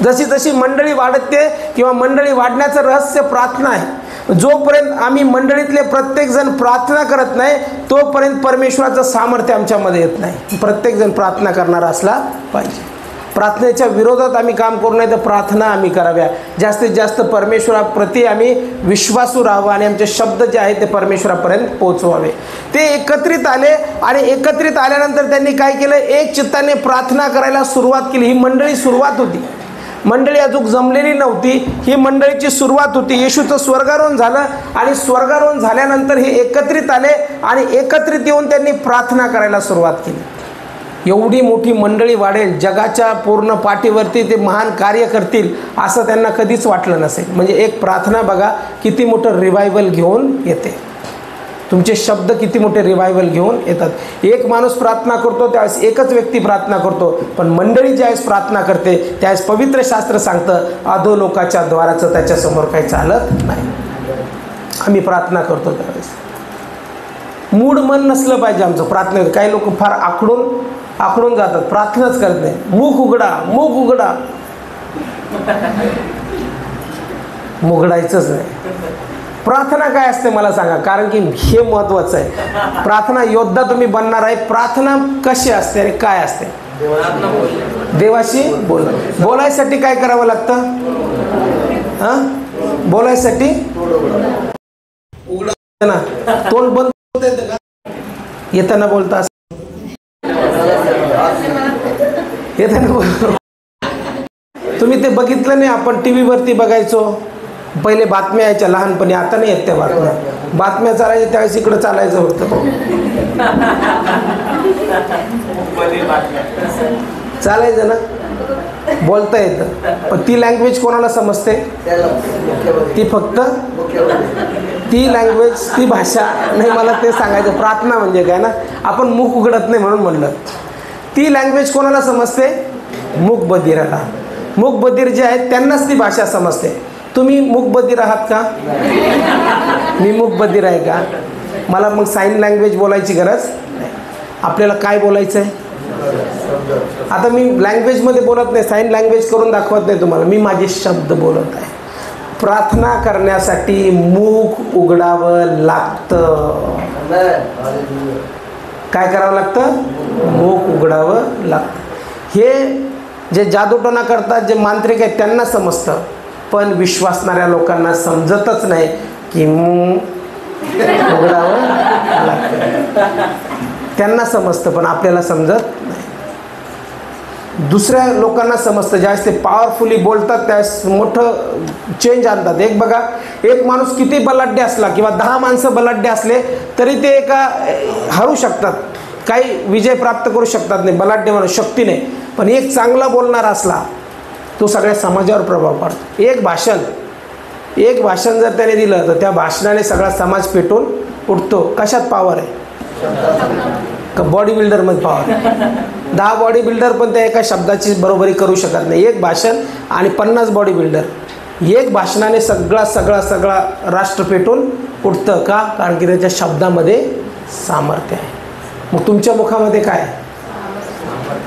जशी जशी मंडळी वाढते किंवा मंडळी वाढण्याचं रहस्य प्रार्थना आहे. जोपर्यंत आम्ही मंडळीतले प्रत्येकजण प्रार्थना करत नाही तोपर्यंत परमेश्वराचं सामर्थ्य आमच्यामध्ये येत नाही. प्रत्येकजण प्रार्थना करणारा असला पाहिजे. प्रार्थनेच्या विरोधात आम्ही काम करू नये तर प्रार्थना आम्ही कराव्या. जास्तीत जास्त परमेश्वराप्रती आम्ही विश्वासू राहावं आणि आमचे शब्द जे आहेत ते परमेश्वरापर्यंत पोहोचवावे. ते एकत्रित आले आणि एकत्रित आल्यानंतर त्यांनी काय केलं, एक चित्ताने प्रार्थना करायला सुरुवात केली. ही मंडळी सुरुवात होती, मंडळी अजून जमलेली नव्हती, ही मंडळीची सुरुवात होती. येशूचं स्वर्गारोहण झालं आणि स्वर्गारोहण झाल्यानंतर हे एकत्रित आले आणि एकत्रित येऊन त्यांनी प्रार्थना करायला सुरुवात केली. एवढी मोठी मंडळी वाढेल, जगाच्या पूर्ण पाठीवरती ते महान कार्य करतील असं त्यांना कधीच वाटलं नसेल. म्हणजे एक प्रार्थना बघा किती मोठं रिवायवल घेऊन येते. तुमचे शब्द किती मोठे रिवायवल घेऊन येतात. एक माणूस प्रार्थना करतो त्यावेळेस एकच व्यक्ती प्रार्थना करतो, पण मंडळी ज्यावेळेस प्रार्थना करते त्यावेळेस पवित्र शास्त्र सांगतं अधोलोकाच्या द्वाराचं त्याच्यासमोर काही चालत नाही. आम्ही प्रार्थना करतो त्यावेळेस मूड मन नसलं पाहिजे आमचं प्रार्थनेत. काही लोक फार आखडून जातात, प्रार्थनाच करत नाही. मुख उघडा मुघडायचंच नाही. प्रार्थना काय असते मला सांगा, कारण की हे महत्वाचं आहे. प्रार्थना योद्धा तुम्ही बनणार आहे. प्रार्थना कशी असते आणि काय असते? देवाशी बोलायसाठी काय करावं लागतं? बोलायसाठी उघडा ना, तोंड बंद येताना बोलता येताना तुम्ही ते बघितलं नाही, आपण टी व्हीवरती बघायचो, पहिले बातम्या यायच्या लहानपणी, आता नाही येत त्या बातम्या चालायच्या त्यावेळेस इकडं चालायचं होतं, चालायचं ना, बोलता येतं. पण ती लँग्वेज कोणाला समजते? ती फक्त ती लँग्वेज, ती भाषा नाही. मला ते सांगायचं प्रार्थना म्हणजे काय ना, आपण मुख उघडत नाही म्हणून म्हणलं. ती लँग्वेज कोणाला समजते? मूकबधीराला. मूकबधीर जे आहेत त्यांनाच ती भाषा समजते. तुम्ही मूकबधीर आहात का? मी मूकबधीर आहे का? मला मग साईन लँग्वेज बोलायची गरज नाही. आपल्याला काय बोलायचं आहे? आता मी लँग्वेजमध्ये बोलत नाही, साईन लँग्वेज करून दाखवत नाही तुम्हाला, मी माझे शब्द बोलत आहे. प्रार्थना करण्यासाठी मुख उघडावं लागतं. काय करावं लागतं? मुख उघडावं लागतं. हे जे जादूटोणा करतात, जे मांत्रिक आहेत त्यांना समजतं, पण विश्वासणाऱ्या लोकांना समजतच नाही की मुख उघडावं लागतं. त्यांना समजतं पण आपल्याला समजत नाही. दुसऱ्या लोकांना समजतं. ज्यावेळेस ते पॉवरफुली बोलतात त्यावेळेस मोठं चेंज आणतात. एक बघा, एक माणूस किती बलाढ्य असला किंवा 10 माणसं बलाढ्य असले तरी ते एका हरू शकतात, काही विजय प्राप्त करू शकतात नाही, बलाढ्य माणूस शक्ती नाही. पण एक चांगला बोलणारा असला तो सगळ्या समाजावर प्रभाव पाडतो. एक भाषण जर त्याने दिलं तर त्या भाषणाने सगळा समाज पेटून उठतो. कशात पॉवर आहे? का बॉडी बिल्डरमध्ये पॉवर? 10 बॉडी बिल्डर पण त्या एका शब्दाची बरोबरी करू शकत नाही. एक भाषण आणि 50 बॉडी बिल्डर, एक भाषणाने सगळा राष्ट्र पेटून उठतं. का? कारण की त्याच्या शब्दामध्ये सामर्थ्य आहे. मग तुमच्या मुखामध्ये काय?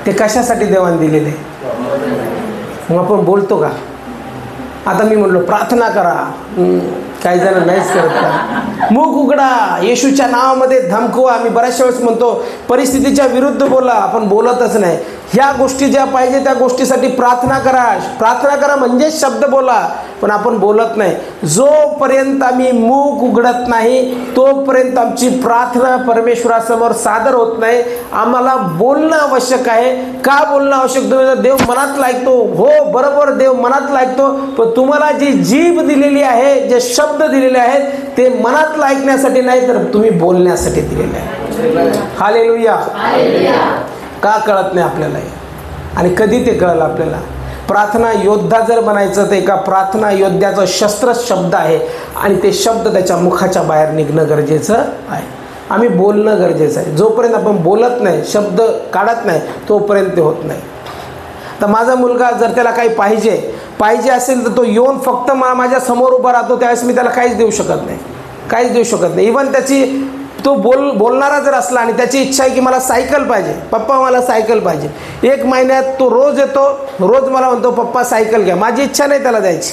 ते कशासाठी देवाने दिलेले? मग आपण बोलतो का? आता मी म्हणलो प्रार्थना करा, काही जण नाहीच करत का? मुख उघडा, येशूच्या नावामध्ये धमकवा. मी बऱ्याचशा वेळेस म्हणतो परिस्थितीच्या विरुद्ध बोला, आपण बोलतच नाही. ह्या गोष्टी ज्या पाहिजे त्या गोष्टीसाठी प्रार्थना करा. प्रार्थना करा म्हणजेच शब्द बोला, पण आपण बोलत नाही. जोपर्यंत आम्ही मुख उघडत नाही तोपर्यंत आमची प्रार्थना परमेश्वरासमोर सादर होत नाही. आम्हाला बोलणं आवश्यक आहे. का बोलणं आवश्यक? तुम्ही देव मनात ऐकतो, हो बरोबर, देव मनात ऐकतो, पण तुम्हाला जी जीभ दिलेली आहे, जे शब्द दिलेले आहेत ते मनात ऐकण्यासाठी नाही तर तुम्ही बोलण्यासाठी दिलेले आहे. हालेलुया. का कळत नाही आपल्याला? आणि कधी ते कळलं आपल्याला? प्रार्थना योद्धा जर बनायचं तर एका प्रार्थना योद्ध्याचं शस्त्र शब्द आहे आणि ते शब्द त्याच्या मुखाच्या बाहेर निघणं गरजेचं आहे. आम्ही बोलणं गरजेचं आहे. जोपर्यंत आपण बोलत नाही, शब्द काढत नाही, तोपर्यंत ते होत नाही. तर माझा मुलगा जर त्याला काही पाहिजे असेल तर तो येऊन फक्त माझ्या समोर उभा राहतो, त्यावेळेस मी त्याला काहीच देऊ शकत नाही. इव्हन त्याची तो बोलणारा जर असला आणि त्याची इच्छा आहे की मला सायकल पाहिजे, पप्पा मला सायकल पाहिजे, 1 महिन्यात तो रोज येतो, रोज मला म्हणतो पप्पा सायकल घ्या. माझी इच्छा नाही त्याला द्यायची,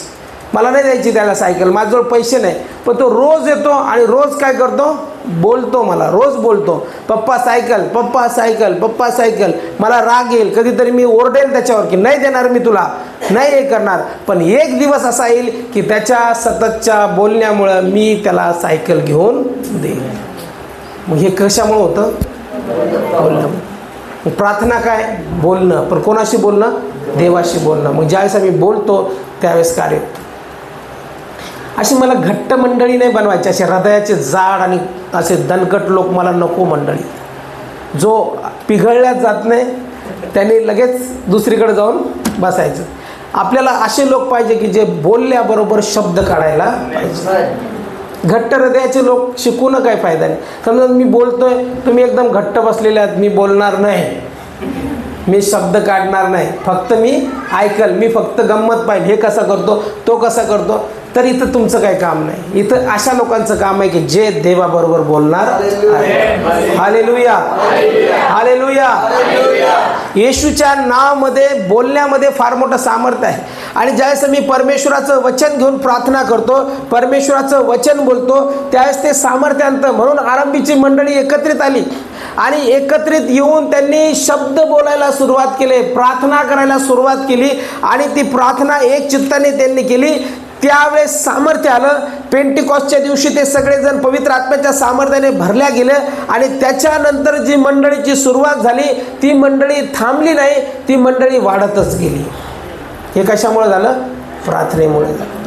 मला नाही द्यायची त्याला सायकल, माझ्याजवळ पैसे नाही, पण तो रोज येतो आणि रोज काय करतो? बोलतो. मला रोज बोलतो पप्पा सायकल, पप्पा सायकल, पप्पा सायकल. मला राग येईल, कधीतरी मी ओरडेल त्याच्यावर की नाही देणार मी तुला, नाही हे करणार. पण एक दिवस असा येईल की त्याच्या सततच्या बोलण्यामुळं मी त्याला सायकल घेऊन देईल. मग हे कशामुळं होतं? बोलणं. मग प्रार्थना काय? बोलणं. पण कोणाशी बोलणं? देवाशी बोलणं. मग ज्यावेळेस आम्ही बोलतो त्यावेळेस कार्य. अशी मला घट्ट मंडळी नाही बनवायची, असे हृदयाचे जाड आणि असे दणकट लोक मला नको. मंडळी जो पिघळल्याच जात नाही त्यांनी लगेच दुसरीकडे जाऊन बसायचं. आपल्याला असे लोक पाहिजे की जे बोलल्याबरोबर शब्द काढायला पाहिजे. घट्ट हृदयाचे लोक शिकून काही फायदा नाही. समजा मी बोलतोय, तुम्ही एकदम घट्ट बसलेले आहात, मी बोलणार नाही, मी शब्द काढणार नाही, फक्त मी ऐकल, मी फक्त गंमत पाहिजे, हे कसा करतो, तो कसा करतो, तर इथं तुमचं काही काम नाही. इथं अशा लोकांचं काम आहे की जे देवाबरोबर बोलणार. Hallelujah, hallelujah. येशूच्या नावामध्ये बोलण्यामध्ये फार मोठं सामर्थ्य आहे. आणि ज्यावेळेस मी परमेश्वराचं वचन घेऊन प्रार्थना करतो, परमेश्वराचं वचन बोलतो, त्यावेळेस ते सामर्थ्य आणतं. म्हणून आरंभीची मंडळी एकत्रित आली आणि एकत्रित येऊन त्यांनी शब्द बोलायला सुरुवात केली, प्रार्थना करायला सुरुवात केली आणि ती प्रार्थना एक चित्ताने त्यांनी केली. त्यावेळेस सामर्थ्य आलं. पेंटिकॉस्टच्या दिवशी ते सगळेजण पवित्र आत्म्याच्या सामर्थ्याने भरल्या गेले आणि त्याच्यानंतर जी मंडळीची सुरुवात झाली ती मंडळी थांबली नाही, ती मंडळी वाढतच गेली. हे कशामुळे झालं? प्रार्थनेमुळे झालं.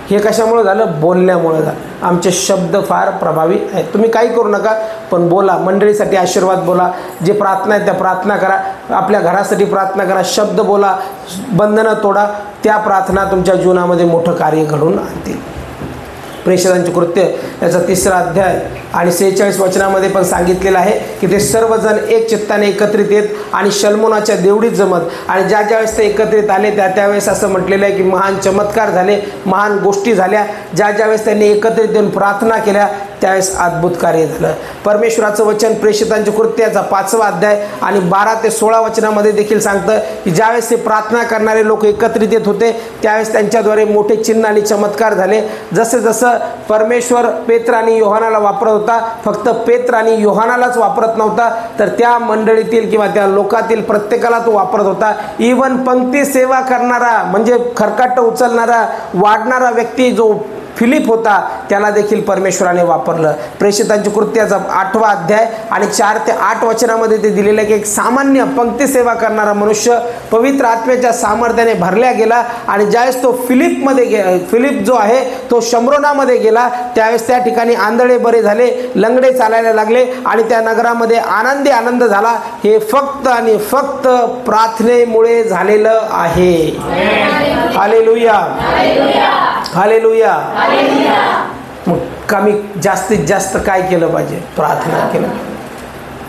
हे कशामुळे झालं? बोलण्यामुळे झालं. आमचे शब्द फार प्रभावी आहेत. तुम्ही काही करू नका, पण बोला. मंडळीसाठी आशीर्वाद बोला. जे प्रार्थना आहेत त्या प्रार्थना करा. आपल्या घरासाठी प्रार्थना करा. शब्द बोला. बंधनं तोडा. त्या प्रार्थना तुमच्या जीवनामध्ये मोठं कार्य घडवून आणतील. प्रेषितांची कृत्य याचा 3रा अध्याय आणि 46 वचनामध्ये पण सांगितलेलं आहे की ते सर्वजण एक चित्ताने एकत्रित येत आणि शल्मोनाच्या देवडीत जमत. आणि ज्या ज्यावेळेस ते एकत्रित आले त्यावेळेस असं म्हटलेलं आहे की महान चमत्कार झाले, महान गोष्टी झाल्या. ज्या ज्यावेळेस त्यांनी एकत्रित येऊन प्रार्थना केल्या त्यावेळेस अद्भुत कार्य झालं. परमेश्वराचं वचन प्रेषितांची कृत्य याचा 5वा अध्याय आणि 12 ते 16 वचनामध्ये देखील सांगतं की ज्यावेळेस ते प्रार्थना करणारे लोक एकत्रित येत होते त्यावेळेस त्यांच्याद्वारे मोठे चिन्ह आणि चमत्कार झाले. जसे जसं परमेश्वर पेत्र आणि योहानाला वापरत होता, फक्त पेत्र आणि योहानालाच वापरत नव्हता, तर त्या मंडळीतील किंवा त्या लोकातील प्रत्येकाला तो वापरत होता. इवन पंक्ती सेवा करणारा म्हणजे खरकाट उचलणारा वाढणारा व्यक्ती जो फिलिप होता त्याला देखील परमेश्वराने वापरलं. प्रेषितांची कृत्याचा 8वा अध्याय आणि 4 ते 8 वचनामध्ये ते दिलेलं आहे की एक सामान्य पंक्ती सेवा करणारा मनुष्य पवित्र आत्म्याच्या सामर्थ्याने भरल्या गेला. आणि ज्यावेळेस तो फिलिप जो आहे तो शम्रोनामध्ये गेला त्यावेळेस त्या ठिकाणी आंधळे बरे झाले, लंगडे चालायला लागले आणि त्या नगरामध्ये आनंदी आनंद झाला. हे फक्त आणि फक्त प्रार्थनेमुळे झालेलं आहे. Hallelujah, hallelujah. मग आम्ही जास्तीत जास्त काय केलं पाहिजे? प्रार्थना केलं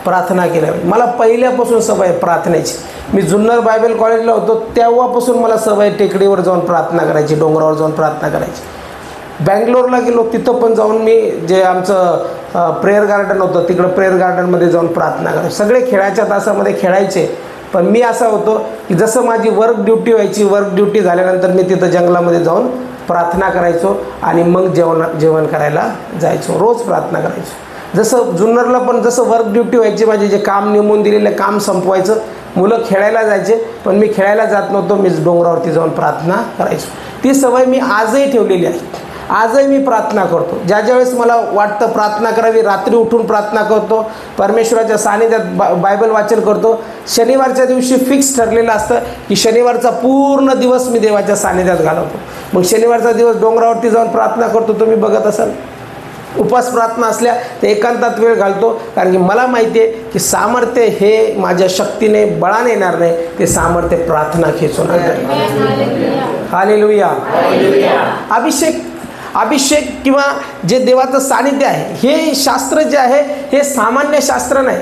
पाहिजे. मला पहिल्यापासून सवय आहे प्रार्थनेची. मी जुन्नर बायबल कॉलेजला होतो तेव्हापासून मला सवय टेकडीवर जाऊन प्रार्थना करायची, डोंगरावर जाऊन प्रार्थना करायची. बँगलोरला गेलो तिथं पण जाऊन मी जे आमचं प्रेयर गार्डन होतं तिकडं प्रेयर गार्डनमध्ये जाऊन प्रार्थना करायची. सगळे खेळाच्या तासामध्ये खेळायचे, पण मी असा होतो की जसं माझी वर्क ड्युटी व्हायची, वर्क ड्युटी झाल्यानंतर मी तिथं जंगलामध्ये जाऊन प्रार्थना करायचो आणि मग जेवण करायला जायचो. रोज प्रार्थना करायचो. जसं जुन्नरला पण जसं वर्क ड्युटी व्हायची माझे, जे काम नेमून दिलेलं काम संपवायचं, मुलं खेळायला जायचे पण मी खेळायला जात नव्हतो, मी डोंगरावरती जाऊन प्रार्थना करायचो. ती सवय मी आजही ठेवलेली आहे. आजही मी प्रार्थना करतो. ज्या ज्यावेळेस मला वाटतं प्रार्थना करावी, रात्री उठून प्रार्थना करतो, परमेश्वराच्या सानिध्यात बायबल वाचन करतो. शनिवारच्या दिवशी फिक्स ठरलेलं असतं की शनिवारचा पूर्ण दिवस मी देवाच्या सानिध्यात घालवतो. मग शनिवारचा दिवस डोंगरावरती जाऊन प्रार्थना करतो. तुम्ही बघत असाल उपास प्रार्थना असल्या तर एकांतात वेळ घालतो, कारण की मला माहिती आहे की सामर्थ्य हे माझ्या शक्तीने बळाने येणार नाही, ते सामर्थ्य प्रार्थना खेचून आणणार. हालेलुया. अभिषेक किंवा जे देवाचं सानिध्य आहे हे शास्त्र जे आहे हे सामान्य शास्त्र नाही.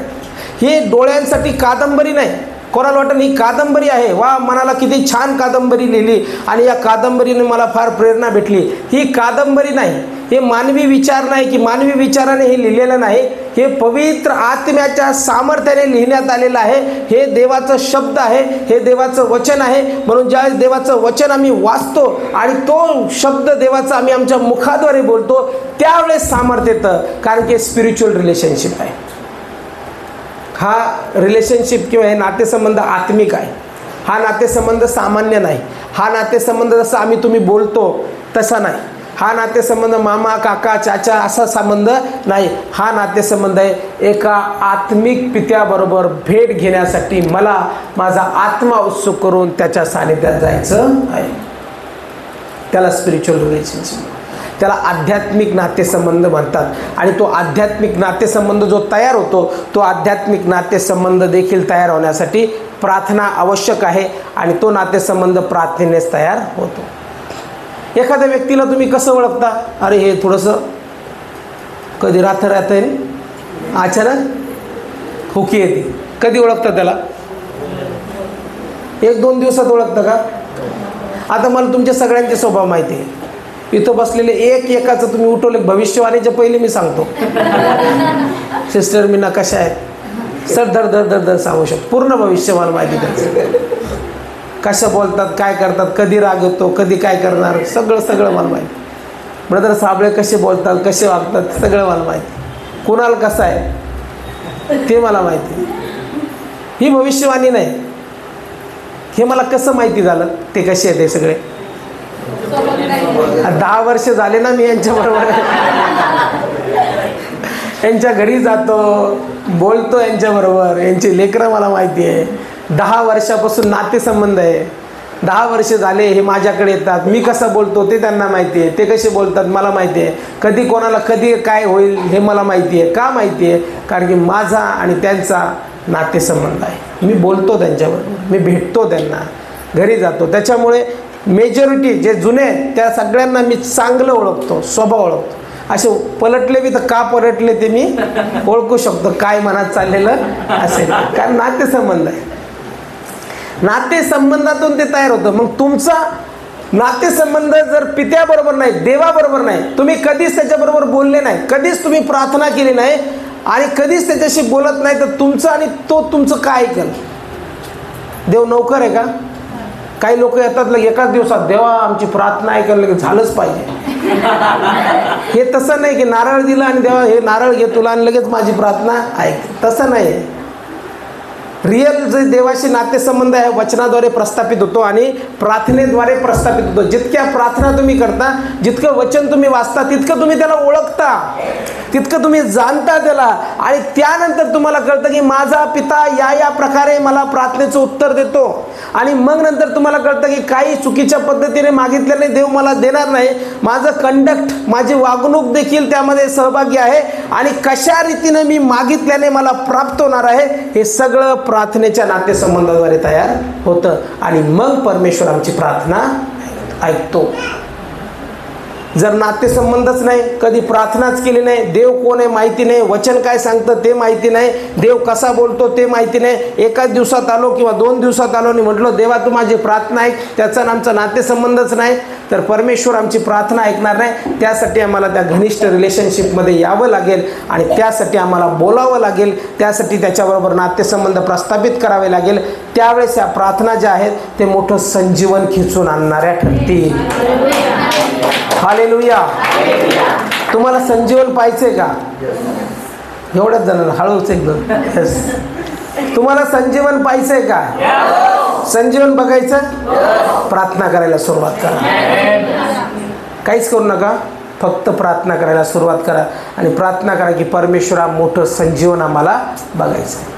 हे डोळ्यांसाठी कादंबरी नाही. कोणाला वाटतं ही कादंबरी आहे, वा मनाला किती छान कादंबरी लिहिली आणि या कादंबरीने मला फार प्रेरणा भेटली. ही कादंबरी नाही, हे मानवी विचार नाही की मानवी विचाराने हे लिहिलेलं नाही. हे पवित्र आत्म्याच्या सामर्थ्याने लिहिण्यात आलेलं आहे. हे देवाचं शब्द आहे, हे देवाचं वचन आहे. म्हणून ज्यावेळेस देवाचं वचन आम्ही वाचतो आणि तो शब्द देवाचा आम्ही आमच्या मुखाद्वारे बोलतो त्यावेळेस सामर्थ्य येतं, कारण की स्पिरिच्युअल रिलेशनशिप आहे. हा रिलेशनशिप किंवा हे नातेसंबंध आत्मिक आहे. हा नातेसंबंध सामान्य नाही. हा नातेसंबंध जसं आम्ही तुम्ही बोलतो तसा नाही. हा नातेसंबंध मामा काका चाचा असा संबंध नाही. हा नातेसंबंध आहे एका आत्मिक पित्याबरोबर भेट घेण्यासाठी मला माझा आत्मा उत्सुक करून त्याच्या सानिध्यात जायचं आहे. त्याला स्पिरिच्युअल रिलेशनशिप, त्याला आध्यात्मिक नातेसंबंध म्हणतात. आणि तो आध्यात्मिक नातेसंबंध जो तयार होतो तो आध्यात्मिक नातेसंबंध देखील तयार होण्यासाठी प्रार्थना आवश्यक आहे आणि तो नातेसंबंध प्रार्थनेनेच तयार होतो. एखाद्या व्यक्तीला तुम्ही कसं ओळखता? अरे हे थोडंसं कधी राहतं अचानक हुकी येते. कधी ओळखता त्याला? 1-2 दिवसात ओळखतं का? आता मला तुमच्या सगळ्यांचे स्वभाव माहिती आहे. इथं बसलेले एकाचं तुम्ही उठवले भविष्यवाणीच्या पहिले मी सांगतो, सिस्टर मीना कशा आहेत सर, धर धर धर धर सांगू शकतो. पूर्ण भविष्य मला माहिती त्यांचं, कशा बोलतात, काय करतात, कधी राग येतो, कधी काय करणार, सगळं मला माहिती. ब्रदर साबळे कसे बोलतात, कसे वागतात, सगळं मला माहिती. कुणाल कसं आहे ते मला माहिती. ही भविष्यवाणी नाही. हे मला कसं माहिती झालं ते कसे आहेत ते सगळे? 10 वर्ष झाले ना मी यांच्याबरोबर. यांच्या घरी जातो, बोलतो यांच्याबरोबर, यांची लेकरं मला माहिती आहे. 10 वर्षापासून नातेसंबंध आहे. 10 वर्ष झाले हे माझ्याकडे येतात, मी कसं बोलतो ते त्यांना माहिती आहे, ते कसे बोलतात मला माहिती आहे, कधी कोणाला कधी काय होईल हे मला माहिती आहे. का माहिती आहे? कारण की माझा आणि त्यांचा नातेसंबंध आहे. मी बोलतो त्यांच्याबरोबर, मी भेटतो त्यांना, घरी जातो. त्याच्यामुळे मेजॉरिटी जे जुने आहेत त्या सगळ्यांना मी चांगलं ओळखतो, स्वभाव ओळखतो. असे पलटले बी तर का पलटले ते मी ओळखू शकतो, काय मनात चाललेलं असेल, कारण नातेसंबंध आहे. नातेसंबंधातून ते तयार होतं. मग तुमचा नातेसंबंध जर पित्याबरोबर नाही, देवाबरोबर नाही, तुम्ही कधीच त्याच्याबरोबर बोलले नाही, कधीच तुम्ही प्रार्थना केली नाही आणि कधीच त्याच्याशी बोलत नाही, तर तुमचं आणि तो तुमचं काय ऐकल? देव नौकर आहे का? काही लोक येतात एकाच दिवसात, देवा आमची प्रार्थना ऐकायला लगेच झालंच पाहिजे. हे तसं नाही की नारळ दिला आणि देवा हे नारळ घे तुला आणि लगेच माझी प्रार्थना ऐक, तसं नाही. रिअल जे देवाशी नातेसंबंध आहे वचनाद्वारे प्रस्थापित होतो आणि प्रार्थनेद्वारे प्रस्थापित होतो. जितक्या प्रार्थना तुम्ही करता, जितकं वचन तुम्ही वाचता, तितकं तुम्ही त्याला ओळखता, तितकं तुम्ही जाणता त्याला. आणि त्यानंतर तुम्हाला कळतं की माझा पिता या प्रकारे मला प्रार्थनेचं उत्तर देतो. आणि मग नंतर तुम्हाला कळतं की काही चुकीच्या पद्धतीने मागितल्याने देव मला देणार नाही, माझं कंडक्ट, माझी वागणूक देखील त्यामध्ये सहभागी आहे आणि कशा रीतीने मी मागितल्याने मला प्राप्त होणार आहे हे सगळं प्रार्थनेच्या नातेसंबंधाद्वारे तयार होतं. आणि मग परमेश्वर आमची प्रार्थना ऐकतो. जर नातेसंबंधच नाही, कधी प्रार्थनाच केली नाही, देव कोण आहे माहिती नाही, वचन काय सांगतं ते माहिती नाही, देव कसा बोलतो ते माहिती नाही, एकाच दिवसात आलो किंवा 2 दिवसात आलो आणि म्हटलं देवा तू माझी प्रार्थना ऐक, त्याचा आमचा नातेसंबंधच नाही, तर परमेश्वर आमची प्रार्थना ऐकणार नाही. त्यासाठी आम्हाला त्या घनिष्ठ रिलेशनशिपमध्ये यावं लागेल आणि त्यासाठी आम्हाला बोलावं लागेल, त्यासाठी त्याच्याबरोबर नातेसंबंध प्रस्थापित करावे लागेल. त्यावेळेस या प्रार्थना ज्या आहेत ते मोठं संजीवन खिचून आणणाऱ्या ठरतील. हालेलुया. तुम्हाला संजीवन पाहिजे का? एवढ्याच जणांना हळूच एकदम. तुम्हाला संजीवन पाहिजे का? संजीवन बघायचं? प्रार्थना करायला सुरुवात करा. काहीच करू नका, फक्त प्रार्थना करायला सुरुवात करा आणि प्रार्थना करा की परमेश्वरा मोठं संजीवन आम्हाला बघायचं.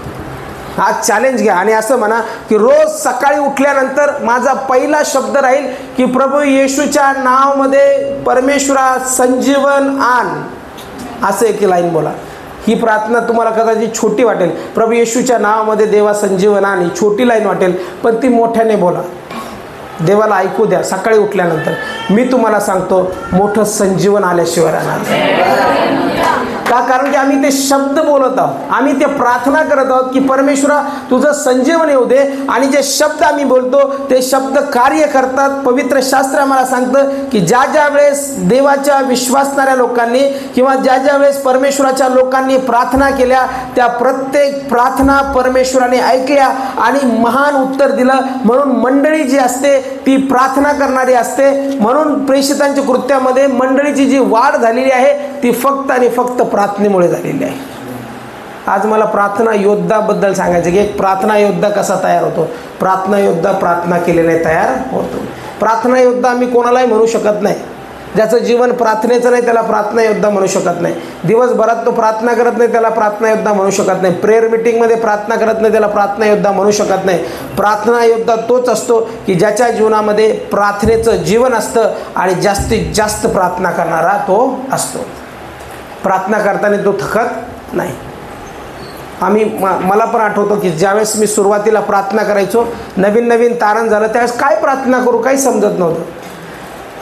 आज चॅलेंज घ्या आणि असं म्हणा की रोज सकाळी उठल्यानंतर माझा पहिला शब्द राहील की प्रभू येशूच्या नावामध्ये परमेश्वरा संजीवन आण. असं एक लाईन बोला. ही प्रार्थना तुम्हाला कदाचित छोटी वाटेल, प्रभू येशूच्या नावामध्ये देवा संजीवन आण, ही छोटी लाईन वाटेल, पण ती मोठ्याने बोला. देवाला ऐकू द्या. सकाळी उठल्यानंतर मी तुम्हाला सांगतो मोठं संजीवन आल्याशिवाय राहणार का? कारण की आम्ही ते शब्द बोलत आहोत, आम्ही ते प्रार्थना करत आहोत की परमेश्वरा तुझं संजीवन येऊ दे. आणि जे शब्द आम्ही बोलतो ते शब्द कार्य करतात. पवित्र शास्त्र आम्हाला सांगतं की ज्या ज्या वेळेस देवाच्या विश्वासणाऱ्या लोकांनी किंवा ज्या ज्या वेळेस परमेश्वराच्या लोकांनी प्रार्थना केल्या, त्या प्रत्येक प्रार्थना परमेश्वराने ऐकल्या आणि महान उत्तर दिलं. म्हणून मंडळी जी असते ती प्रार्थना करणारी असते. म्हणून प्रेषितांच्या कृत्यामध्ये मंडळीची जी वाढ झालेली आहे ती फक्त आणि फक्त प्रार्थनेमुळे झालेली आहे. आज मला प्रार्थना योद्धाबद्दल सांगायचं की एक प्रार्थना योद्धा कसा तयार होतो. प्रार्थना योद्धा प्रार्थना केलेला तयार होतो. प्रार्थना योद्धा आम्ही कोणालाही म्हणू शकत नाही. ज्याचं जीवन प्रार्थनेचं नाही त्याला प्रार्थना योद्धा म्हणू शकत नाही. दिवसभरात तो प्रार्थना करत नाही त्याला प्रार्थना योद्धा म्हणू शकत नाही. प्रेयर मीटिंगमध्ये प्रार्थना करत नाही त्याला प्रार्थना योद्धा म्हणू शकत नाही. प्रार्थना योद्धा तोच असतो की ज्याच्या जीवनामध्ये प्रार्थनेचं जीवन असतं आणि जास्तीत जास्त प्रार्थना करणारा तो असतो. प्रार्थना करताना तो थकत नाही. मला पण आठवतो की ज्यावेळेस मी सुरुवातीला प्रार्थना करायचो, नवीन तारण झालं त्यावेळेस काय प्रार्थना करू काही समजत नव्हतं.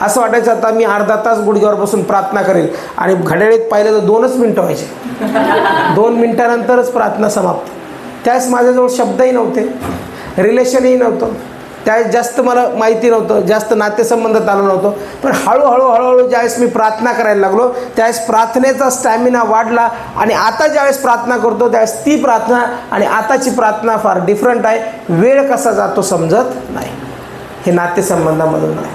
असं वाटायचं आता मी अर्धा तास गुडघ्यावर बसून प्रार्थना करेल आणि घड्याळीत पाहिलं तर 2च मिनटं व्हायचे. 2 मिनिटानंतरच प्रार्थना समाप्त. त्यावेळेस माझ्याजवळ शब्दही नव्हते, रिलेशनही नव्हतं, त्यावेळेस जास्त मला माहिती नव्हतं, जास्त नातेसंबंधात आलो नव्हतो. पण हळूहळू ज्यावेळेस मी प्रार्थना करायला लागलो त्यावेळेस प्रार्थनेचा स्टॅमिना वाढला. आणि आता ज्यावेळेस प्रार्थना करतो त्यावेळेस ती प्रार्थना आणि आताची प्रार्थना फार डिफरंट आहे. वेळ कसा जातो समजत नाही. हे नातेसंबंधामधून नाही.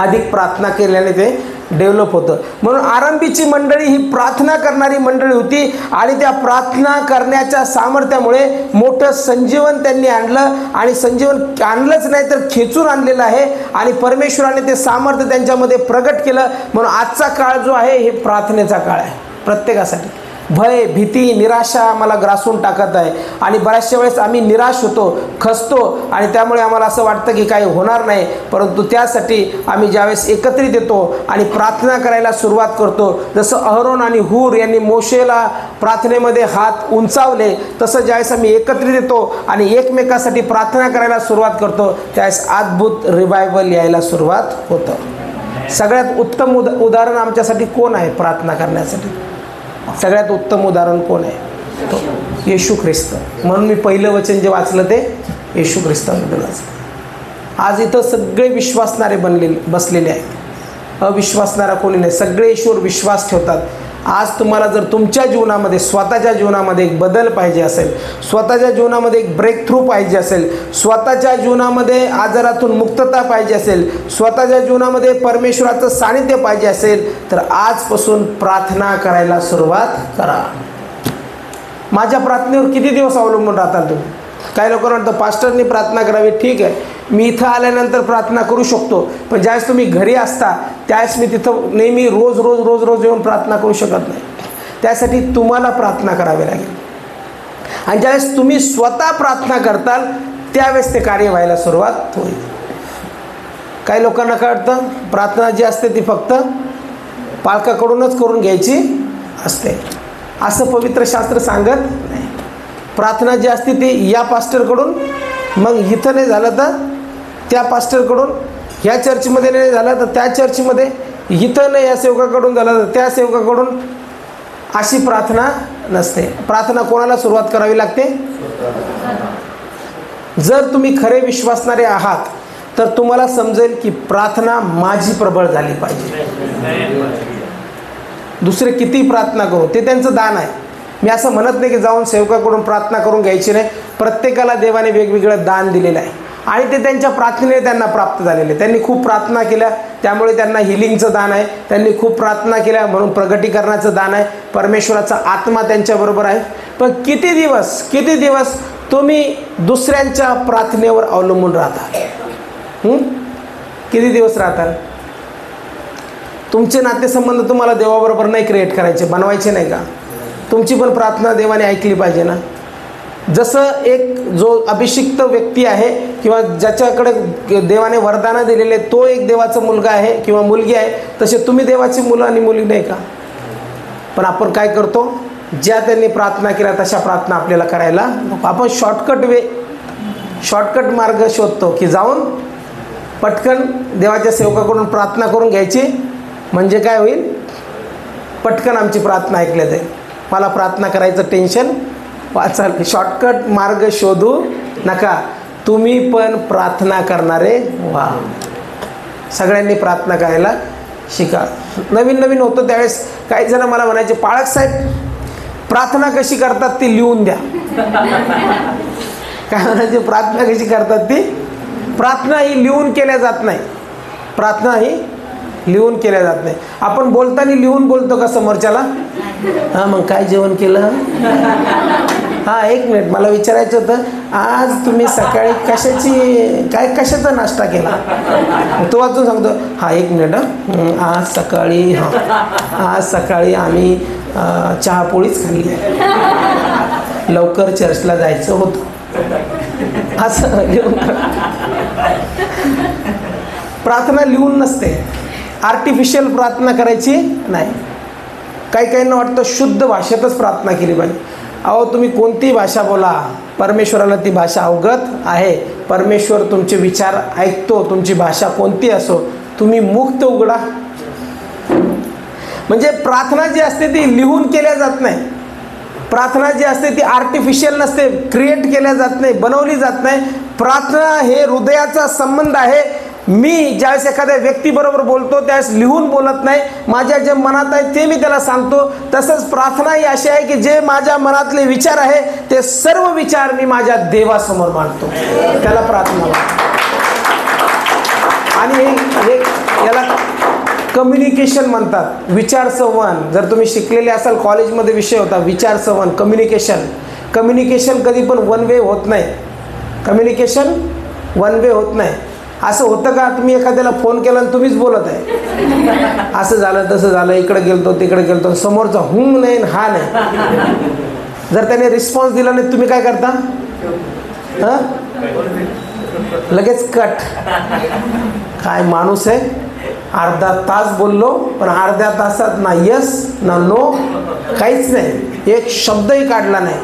अधिक प्रार्थना केल्याने ते डेव्हलप होतं. म्हणून आरंभीची मंडळी ही प्रार्थना करणारी मंडळी होती आणि त्या प्रार्थना करण्याच्या सामर्थ्यामुळे मोठं संजीवन त्यांनी आणलं. आणि संजीवन आणलंच नाही तर खेचून आणलेलं आहे आणि परमेश्वराने ते सामर्थ्य त्यांच्यामध्ये प्रगट केलं. म्हणून आजचा काळ जो आहे हे प्रार्थनेचा काळ आहे प्रत्येकासाठी. भय, भीती, निराशा मला ग्रासून टाकत आहे आणि बऱ्याचशा वेळेस आम्ही निराश होतो, खचतो आणि त्यामुळे आम्हाला असं वाटतं की काही होणार नाही. परंतु त्यासाठी आम्ही ज्यावेळेस एकत्रित येतो आणि प्रार्थना करायला सुरुवात करतो, जसं अहरोन आणि हूर यांनी मोशेला प्रार्थनेमध्ये हात उंचावले, तसं ज्यावेळेस आम्ही एकत्रित येतो आणि एकमेकासाठी प्रार्थना करायला सुरुवात करतो, त्यावेळेस अद्भुत रिवायवल यायला सुरुवात होतं. सगळ्यात उत्तम उदाहरण आमच्यासाठी कोण आहे प्रार्थना करण्यासाठी? सगळ्यात उत्तम उदाहरण कोण आहे? तो येशू ख्रिस्त. म्हणून मी पहिलं वचन जे वाचलं ते येशू ख्रिस्ताबद्दल वाचलं. आज इथं सगळे विश्वासणारे बसलेले आहेत, अविश्वासणारा कोणी नाही. सगळे येशूवर विश्वास ठेवतात. आज तुम्हाला जर तुमच्या जीवनामध्ये, स्वतःच्या जीवनामध्ये एक बदल पाहिजे असेल, स्वतःच्या जीवनामध्ये एक ब्रेक थ्रू पाहिजे असेल, स्वतःच्या जीवनामध्ये आजारातून मुक्तता पाहिजे असेल, स्वतःच्या जीवनामध्ये परमेश्वराचं सानिध्य पाहिजे असेल, तर आजपासून प्रार्थना करायला सुरुवात करा. माझ्या प्रार्थनेवर किती दिवस अवलंबून राहताल तुम्ही? काही लोकांना वाटतं पास्टरनी प्रार्थना करावी. ठीक आहे, मी इथं आल्यानंतर प्रार्थना करू शकतो, पण ज्यावेळेस तुम्ही घरी असता त्यावेळेस मी तिथं नेहमी रोज रोज रोज रोज येऊन प्रार्थना करू शकत नाही. त्यासाठी तुम्हाला प्रार्थना करावी लागेल. आणि ज्यावेळेस तुम्ही स्वतः प्रार्थना करताल त्यावेळेस ते कार्य व्हायला सुरुवात होईल. काही लोकांना काय वाटतं, प्रार्थना जी असते ती फक्त पालकाकडूनच करून घ्यायची असते. असं पवित्र शास्त्र सांगत नाही. प्रार्थना जी असते ती या पास्टरकडून, मग इथं नाही झालं तर त्या पास्टरकडून, ह्या चर्चमध्ये नाही झालं तर त्या चर्चमध्ये, इथं नाही या सेवकाकडून झालं तर त्या सेवकाकडून. अशी प्रार्थना नसते. प्रार्थना कोणाला सुरुवात करावी लागते? जर तुम्ही खरे विश्वासणारे आहात तर तुम्हाला समजेल की प्रार्थना माझी प्रबळ झाली पाहिजे. दुसरे किती प्रार्थना करू ते त्यांचं दान आहे. मी असं म्हणत नाही की जाऊन सेवकाकडून प्रार्थना करून घ्यायची नाही. प्रत्येकाला देवाने वेगवेगळं दान दिलेलं आहे आणि ते त्यांच्या प्रार्थनेने त्यांना प्राप्त झालेले. त्यांनी खूप प्रार्थना केल्या त्यामुळे त्यांना हिलिंगचं दान आहे. त्यांनी खूप प्रार्थना केल्या म्हणून प्रगटीकरणाचं दान आहे. परमेश्वराचा आत्मा त्यांच्याबरोबर आहे. पण किती दिवस तुम्ही दुसऱ्यांच्या प्रार्थनेवर अवलंबून राहता? किती दिवस राहताल? तुमचे नातेसंबंध तुम्हाला देवाबरोबर नाही क्रिएट करायचे, बनवायचे नाही का? तुमची पण प्रार्थना देवाने ऐकली पाहिजे ना. जसं एक जो अभिषिक्त व्यक्ती आहे किंवा ज्याच्याकडे देवाने वरदानं दिलेले, तो एक देवाचा मुलगा आहे किंवा मुलगी आहे, तसे तुम्ही देवाची मुलं आणि मुली नाही का? पण आपण काय करतो, ज्या त्यांनी प्रार्थना केल्या तशा प्रार्थना आपल्याला करायला नको. आपण शॉर्टकट मार्ग शोधतो की जाऊन पटकन देवाच्या सेवकाकडून प्रार्थना करून घ्यायची, म्हणजे काय होईल, पटकन आमची प्रार्थना ऐकल्या जाईल. मला प्रार्थना करायचं टेन्शन वाचाल. शॉर्टकट मार्ग शोधू नका. तुम्ही पण प्रार्थना करणारे व्हा. सगळ्यांनी प्रार्थना करायला शिका. नवीन होतं त्यावेळेस काही जण मला म्हणायचे, पाळक साहेब प्रार्थना कशी करतात ती लिहून द्या. काय म्हणायचे, प्रार्थना कशी करतात ती? प्रार्थना ही लिहून केल्या जात नाही. प्रार्थना ही लिहून केल्या जात नाही. आपण बोलताना लिहून बोलतो का समोरच्याला? हां, मग काय जेवण केलं? हां, एक मिनिट, मला विचारायचं होतं, आज तुम्ही सकाळी कशाचा नाश्ता केला? तो वाचून सांगतो, हां एक मिनिट, आज सकाळी आम्ही चहापोळीच खाल्ली, लवकर चर्चला जायचं होतं. असं लिहून. प्रार्थना लिहून नसते. आर्टिफिशियल प्रार्थना करायची नाही. काहींना वाटतं शुद्ध भाषेतच प्रार्थना केली पाहिजे. अहो, तुम्ही कोणती भाषा बोला, परमेश्वराला ती भाषा अवगत आहे. परमेश्वर तुमचे विचार ऐकतो. तुमची भाषा कोणती असो, तुम्ही मुक्त उघडा. म्हणजे प्रार्थना जी असते ती लिहून केल्या जात नाही. प्रार्थना जी असते ती आर्टिफिशियल नसते, क्रिएट केल्या जात नाही, बनवली जात नाही. प्रार्थना हे हृदयाचा संबंध आहे. मी ज्यावेळेस एखाद्या व्यक्तीबरोबर बोलतो त्यावेळेस लिहून बोलत नाही. माझ्या जे मनात आहे ते मी त्याला सांगतो. तसंच प्रार्थना ही अशी आहे की जे माझ्या मनातले विचार आहे ते सर्व विचार मी माझ्या देवासमोर मांडतो. त्याला प्रार्थना. आणि हे याला कम्युनिकेशन म्हणतात, विचार संवहन. जर तुम्ही शिकलेले असाल, कॉलेजमध्ये विषय होता विचार संवहन, कम्युनिकेशन कधी पण वन वे होत नाही. कम्युनिकेशन वन वे होत नाही. असं होतं का तुम्ही एखाद्याला फोन केला आणि तुम्हीच बोलत आहे, असं झालं तसं झालं, इकडे गेलतो तिकडे गेलतो, समोरचा हुंग नाही हा नाही. जर त्याने रिस्पॉन्स दिला नाही तुम्ही काय करता? लगेच कट. काय माणूस आहे, अर्धा तास बोललो पण अर्ध्या तासात ना यस ना नो काहीच नाही, एक शब्दही काढला नाही.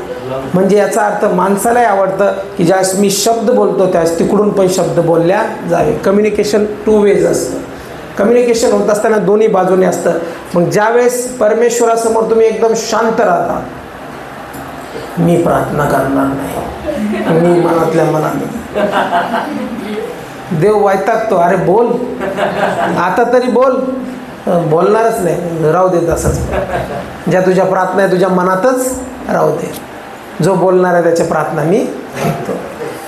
म्हणजे याचा अर्थ माणसालाही आवडतं की ज्यावेळेस मी शब्द बोलतो त्यावेळेस तिकडून पण शब्द बोलल्या जावे. कम्युनिकेशन 2 वेज असतं. कम्युनिकेशन होत असताना दोन्ही बाजूने असतं. मग ज्यावेळेस परमेश्वरासमोर तुम्ही एकदम शांत राहता, मी प्रार्थना करणार नाही, मी मनातल्या मनात, देव वैतागतो, अरे बोल आता तरी बोल, बोलणारच नाही, राहू दे तसंच. ज्या तुझ्या प्रार्थना आहे तुझ्या मनातच राहू दे, जो बोलणार आहे त्याच्या प्रार्थना मी ऐकतो.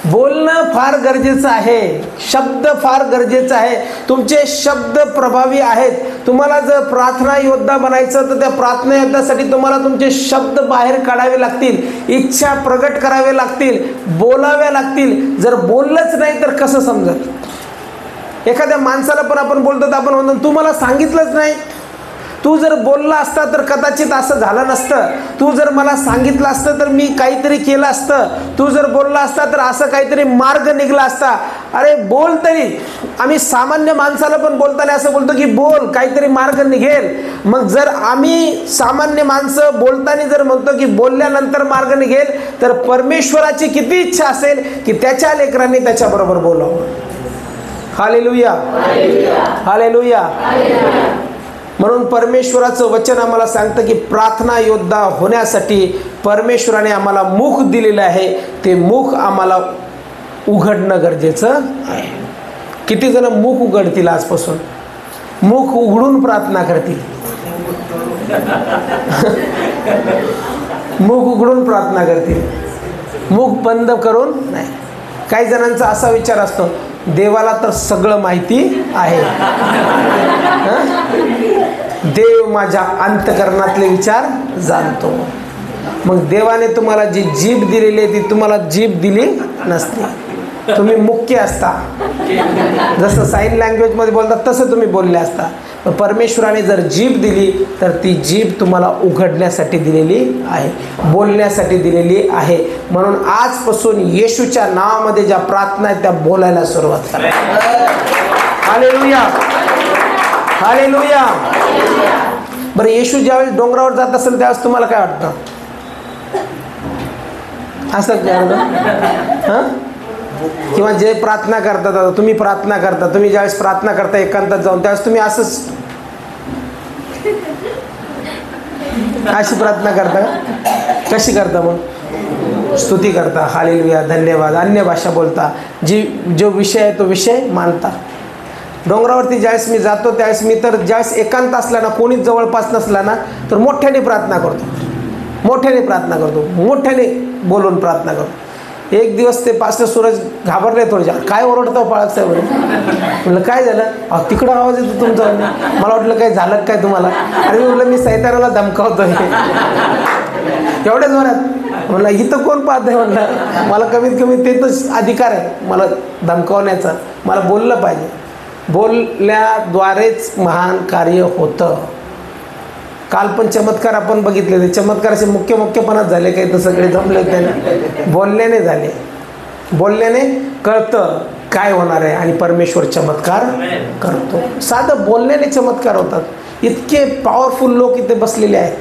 बोलणं फार गरजेचं आहे, शब्द फार गरजेचं आहे. तुमचे शब्द प्रभावी आहेत. तुम्हाला जर प्रार्थना योद्धा बनायचं तर त्या प्रार्थना योद्ध्यासाठी तुम्हाला तुमचे शब्द बाहेर काढावे लागतील, इच्छा प्रगट करावे लागतील, बोलाव्या लागतील. जर बोललंच नाही तर कसं समजत? एखाद्या माणसाला पण आपण बोलतो तर आपण म्हणतो तू मला सांगितलंच नाही. तू जर बोलला असता तर कदाचित असं झालं नसतं. तू जर मला सांगितलं असतं तर मी काहीतरी केलं असतं. तू जर बोलला असता तर असं काहीतरी मार्ग निघला असता. अरे बोल तरी. आम्ही सामान्य माणसाला पण बोलताना असं बोलतो की बोल, काहीतरी मार्ग निघेल. मग जर आम्ही सामान्य माणसं बोलताना जर म्हणतो की बोलल्यानंतर मार्ग निघेल, तर परमेश्वराची किती इच्छा असेल की त्याच्या लेकरांनी त्याच्याबरोबर बोलावं. Hallelujah, hallelujah. म्हणून परमेश्वराचं वचन आम्हाला सांगतं की प्रार्थना योद्धा होण्यासाठी परमेश्वराने आम्हाला मुख दिलेलं आहे. ते मुख आम्हाला उघडणं गरजेचं आहे. किती जण मुख उघडतील आजपासून? मुख उघडून प्रार्थना करतील. मुख उघडून प्रार्थना करतील, मुख बंद करून नाही. काही जणांचा असा विचार असतो, देवाला तर सगळं माहिती आहे, देव माझ्या अंतःकरणातले विचार जाणतो. मग देवाने तुम्हाला जी जीभ दिलेली आहे ती तुम्हाला जीभ दिली नसते. तुम्ही मुख्य असता, जसं साइन लँग्वेजमध्ये बोलतात तसं तुम्ही बोलले असता. पण परमेश्वराने जर जीभ दिली तर ती जीभ तुम्हाला उघडण्यासाठी दिलेली आहे, बोलण्यासाठी दिलेली आहे. म्हणून आजपासून येशूच्या नावामध्ये ज्या प्रार्थना आहेत त्या बोलायला सुरुवात करा. Hallelujah, hallelujah. बरं, येशू ज्यावेळेस डोंगरावर जात असेल त्यावेळेस तुम्हाला काय वाटतं? असं काय? किंवा जे प्रार्थना करतात, आता तुम्ही प्रार्थना करता, तुम्ही ज्यावेळेस प्रार्थना करता एकांतात जाऊन, त्यावेळेस तुम्ही असंच अशी प्रार्थना करता का? कशी करता मग? स्तुती करता, हालेलुया, धन्यवाद, अन्य भाषा बोलता, जो विषय आहे तो विषय मानता. डोंगरावरती ज्यावेळेस मी जातो त्यावेळेस मी तर ज्यावेळेस एकांत असला ना, कोणीच जवळपास नसला ना, तर मोठ्याने प्रार्थना करतो, मोठ्याने प्रार्थना करतो, मोठ्याने बोलून प्रार्थना करतो. एक दिवस ते पास्टर सूरज घाबरले थोडेशा, काय ओरडतो पाळक साहेब? म्हटलं काय झालं? तिकडं आवाज येतो तुमचा. मला वाटलं काय झालं काय तुम्हाला? अरे मी म्हटलं मी सैतानाला धमकावतोय एवढ्याच जोरात. म्हणलं इथं कोण पाहत आहे? म्हणलं मला कमीत कमी ते तर अधिकार आहे मला धमकावण्याचा, मला बोललं पाहिजे. बोलल्याद्वारेच महान कार्य होतं. काल पण चमत्कार आपण बघितले, ते चमत्काराचे मुख्यपणात झाले काही तर सगळे जमले त्याने बोलल्याने झाले. बोलल्याने कळतं काय होणार आहे आणि परमेश्वर चमत्कार करतो. साधं बोलण्याने चमत्कार होतात. इतके पॉवरफुल लोक इथे बसलेले आहेत.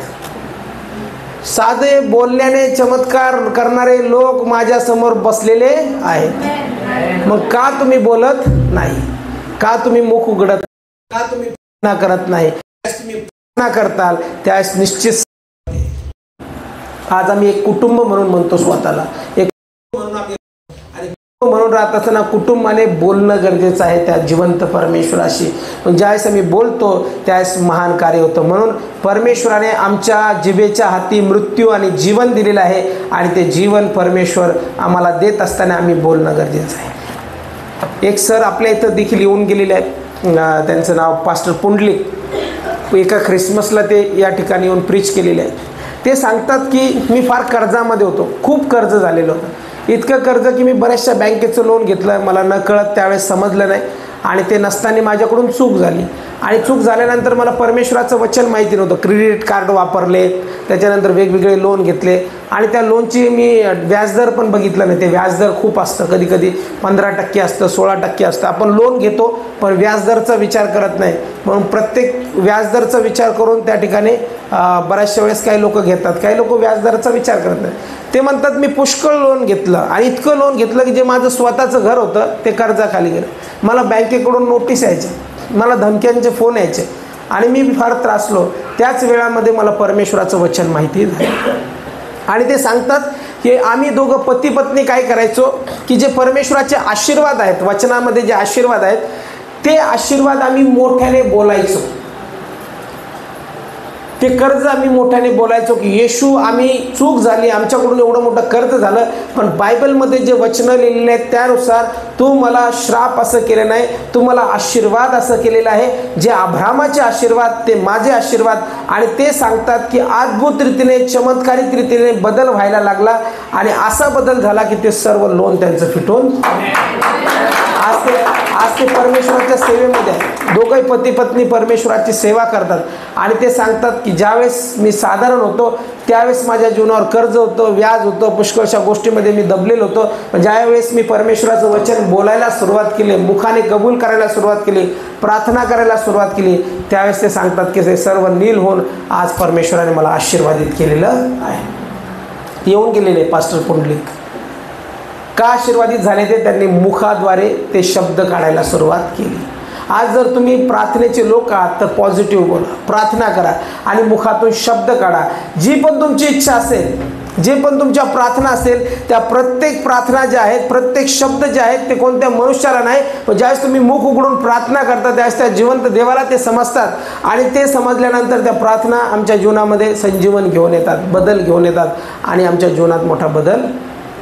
साधे बोलण्याने चमत्कार करणारे लोक माझ्या समोर बसलेले आहेत. मग का तुम्ही बोलत नाही? का तुम्ही मुख उघडत? का तुम्ही प्रार्थना करत नाही? तुम्ही प्रार्थना करताल त्यास निश्चित. आज आम्ही एक कुटुंब म्हणून म्हणतो स्वतःला, एक म्हणून राहत असताना कुटुंबाने बोलणं गरजेचं आहे त्या जिवंत परमेश्वराशी. ज्यावेळेस आम्ही बोलतो त्यावेळेस महान कार्य होतं. म्हणून परमेश्वराने आमच्या जिभेच्या हाती मृत्यू आणि जीवन दिलेलं आहे आणि ते जीवन परमेश्वर आम्हाला देत असताना आम्ही बोलणं गरजेचं आहे. एक सर आपल्या इथं देखील येऊन गेलेले आहेत, त्यांचं नाव पास्टर पुंडलिक. एका ख्रिसमसला ते या ठिकाणी येऊन प्रीच केलेले आहेत. ते सांगतात की मी फार कर्जामध्ये होतो, खूप कर्ज झालेलं होतं. इतकं कर्ज की मी बऱ्याचशा बँकेचं लोन घेतलं, मला न कळत त्यावेळेस समजलं नाही आणि ते नसताना माझ्याकडून चूक झाली. आणि चूक झाल्यानंतर मला परमेश्वराचं वचन माहिती नव्हतं. क्रेडिट कार्ड वापरले, त्याच्यानंतर वेगवेगळे लोन घेतले आणि त्या लोनची मी व्याजदर पण बघितलं नाही. ते व्याजदर खूप असतं, कधी कधी 15% असतं, 16% असतं. आपण लोन घेतो पण व्याजदरचा विचार करत नाही, म्हणून प्रत्येक व्याजदरचा विचार करून त्या ठिकाणी बऱ्याचशा वेळेस काही लोक घेतात, काही लोक व्याजदराचा विचार करत नाही. ते म्हणतात मी पुष्कळ लोन घेतलं आणि इतकं लोन घेतलं की जे माझं स्वतःचं घर होतं ते कर्जाखाली गेलं. मला बँकेकडून नोटीस यायच्या, मला धमक्यांचे फोन यायचे आणि मी फार त्रासलो. त्याच वेळामध्ये मला परमेश्वराचं वचन माहिती झालं आणि ते सांगतात की आम्ही दोघं पती पत्नी काय करायचो की जे परमेश्वराचे आशीर्वाद आहेत, वचनामध्ये जे आशीर्वाद आहेत ते आशीर्वाद आम्ही मोठ्याने बोलायचो. ते कर्ज आम्ही मोठ्याने बोलायचो की येशू आम्ही चूक झाली, आमच्याकडून एवढं मोठं कर्ज झालं, पण बायबलमध्ये जे वचनं लिहिलेले आहेत त्यानुसार तू मला श्राप असं केलं नाही, तू मला आशीर्वाद असं केलेलं आहे. जे अब्राहमाचे आशीर्वाद ते माझे आशीर्वाद. आणि ते सांगतात की अद्भुत रीतीने, चमत्कारिक रीतीने बदल व्हायला लागला आणि असा बदल झाला की ते सर्व लोन त्यांचं फिटून आज ते परमेश्वराच्या सेवेमध्ये आहे. दोघंही पती पत्नी परमेश्वराची सेवा करतात आणि ते सांगतात की ज्यावेळेस मी साधारण होतो त्यावेळेस माझ्या जीवनावर कर्ज होतं, व्याज होतं, पुष्कळशा गोष्टीमध्ये मी दबलेलो होतो. पण ज्यावेळेस मी परमेश्वराचं वचन बोलायला सुरुवात केली, मुखाने कबूल करायला सुरुवात केली, प्रार्थना करायला सुरुवात केली, त्यावेळेस ते सांगतात की ते सर्व नील होऊन आज परमेश्वराने मला आशीर्वादित केलेलं आहे. येऊन गेलेले पास्टर पुंडलिक का आशीर्वादित झाले ते त्यांनी मुखाद्वारे ते शब्द काढायला सुरुवात केली. आज जर तुम्ही प्रार्थनेचे लोक आहात तर पॉझिटिव्ह बोला, प्रार्थना करा आणि मुखातून शब्द काढा. जी पण तुमची इच्छा असेल, जे पण तुमच्या प्रार्थना असेल, त्या प्रत्येक प्रार्थना ज्या आहेत, प्रत्येक शब्द जे आहेत ते कोणत्या मनुष्याला नाही, पण ज्यावेळेस तुम्ही मुख उघडून प्रार्थना करता त्यावेळेस त्या जिवंत देवाला ते समजतात आणि ते समजल्यानंतर त्या प्रार्थना आमच्या जीवनामध्ये संजीवन घेऊन येतात, बदल घेऊन येतात आणि आमच्या जीवनात मोठा बदल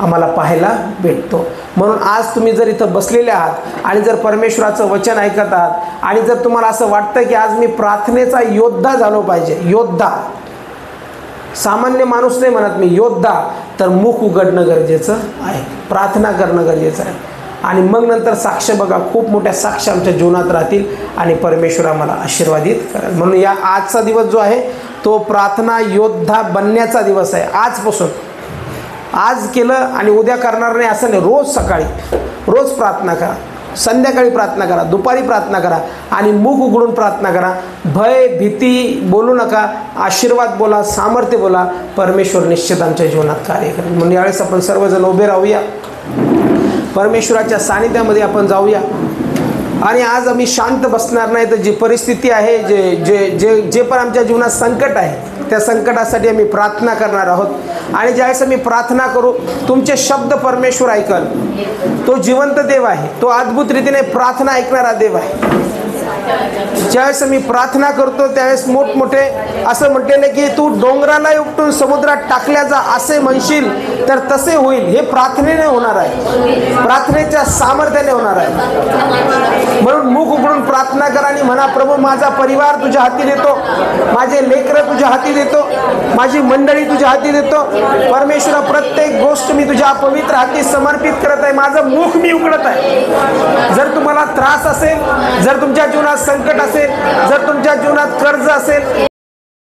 आम्हाला पाहायला भेटतो. म्हणून आज तुम्ही जर इथं बसलेले आहात आणि जर परमेश्वराचं वचन ऐकत आहात आणि जर तुम्हाला असं वाटतं की आज मी प्रार्थनेचा योद्धा झालो पाहिजे, योद्धा, सामान्य माणूस नाही म्हणत मी, योद्धा, तर मुख उघडणं गरजेचं आहे, प्रार्थना करणं गरजेचं आहे आणि मग नंतर साक्ष बघा, खूप मोठ्या साक्ष आमच्या जीवनात राहतील आणि परमेश्वर आम्हाला आशीर्वादित करेल. म्हणून या आजचा दिवस जो आहे तो प्रार्थना योद्धा बनण्याचा दिवस आहे. आजपासून, आज केलं आणि उद्या करणार नाही असं नाही. रोज सकाळी, रोज प्रार्थना करा, संध्याकाळी प्रार्थना करा, दुपारी प्रार्थना करा आणि मुख उघडून प्रार्थना करा. भय भीती बोलू नका, आशीर्वाद बोला, सामर्थ्य बोला. परमेश्वर निश्चित आमच्या जीवनात कार्य करेल. म्हणून यावेळेस आपण सर्वजण उभे राहूया, परमेश्वराच्या सानिध्यामध्ये आपण जाऊया आणि आज आम्ही शांत बसणार नाही. तर जी परिस्थिती आहे, जे जे जे जे पण आमच्या जीवनात संकट आहे त्या संकटासाठी आम्ही प्रार्थना करणार आहोत आणि ज्यावेळेस आम्ही प्रार्थना करू तुमचे शब्द परमेश्वर ऐकल. तो जिवंत देव आहे, तो अद्भुत रीतीने प्रार्थना ऐकणारा देव आहे. ज्यावेळेस मी प्रार्थना करतो त्यावेळेस मोठमोठे असं म्हटलेलं की तू डोंगराला उपटून समुद्रात टाकल्या जा असे म्हणशील तर तसे होईल. हे प्रार्थनेने होणार आहे, प्रार्थनेच्या सामर्थ्याने होणार आहे. म्हणून मुख उघडून प्रार्थना करा आणि म्हणा, प्रभू माझा परिवार तुझ्या हाती देतो, माझे लेकरं तुझ्या हाती देतो, माझी मंडळी तुझ्या हाती देतो. परमेश्वरा प्रत्येक गोष्ट मी तुझ्या पवित्र हाती समर्पित करत आहे. माझं मुख मी उघडत आहे. जर तुम्हाला त्रास असेल, जर तुमच्या जीवनात संकट असेल, जर तुमच्या जीवनात कर्ज असेल,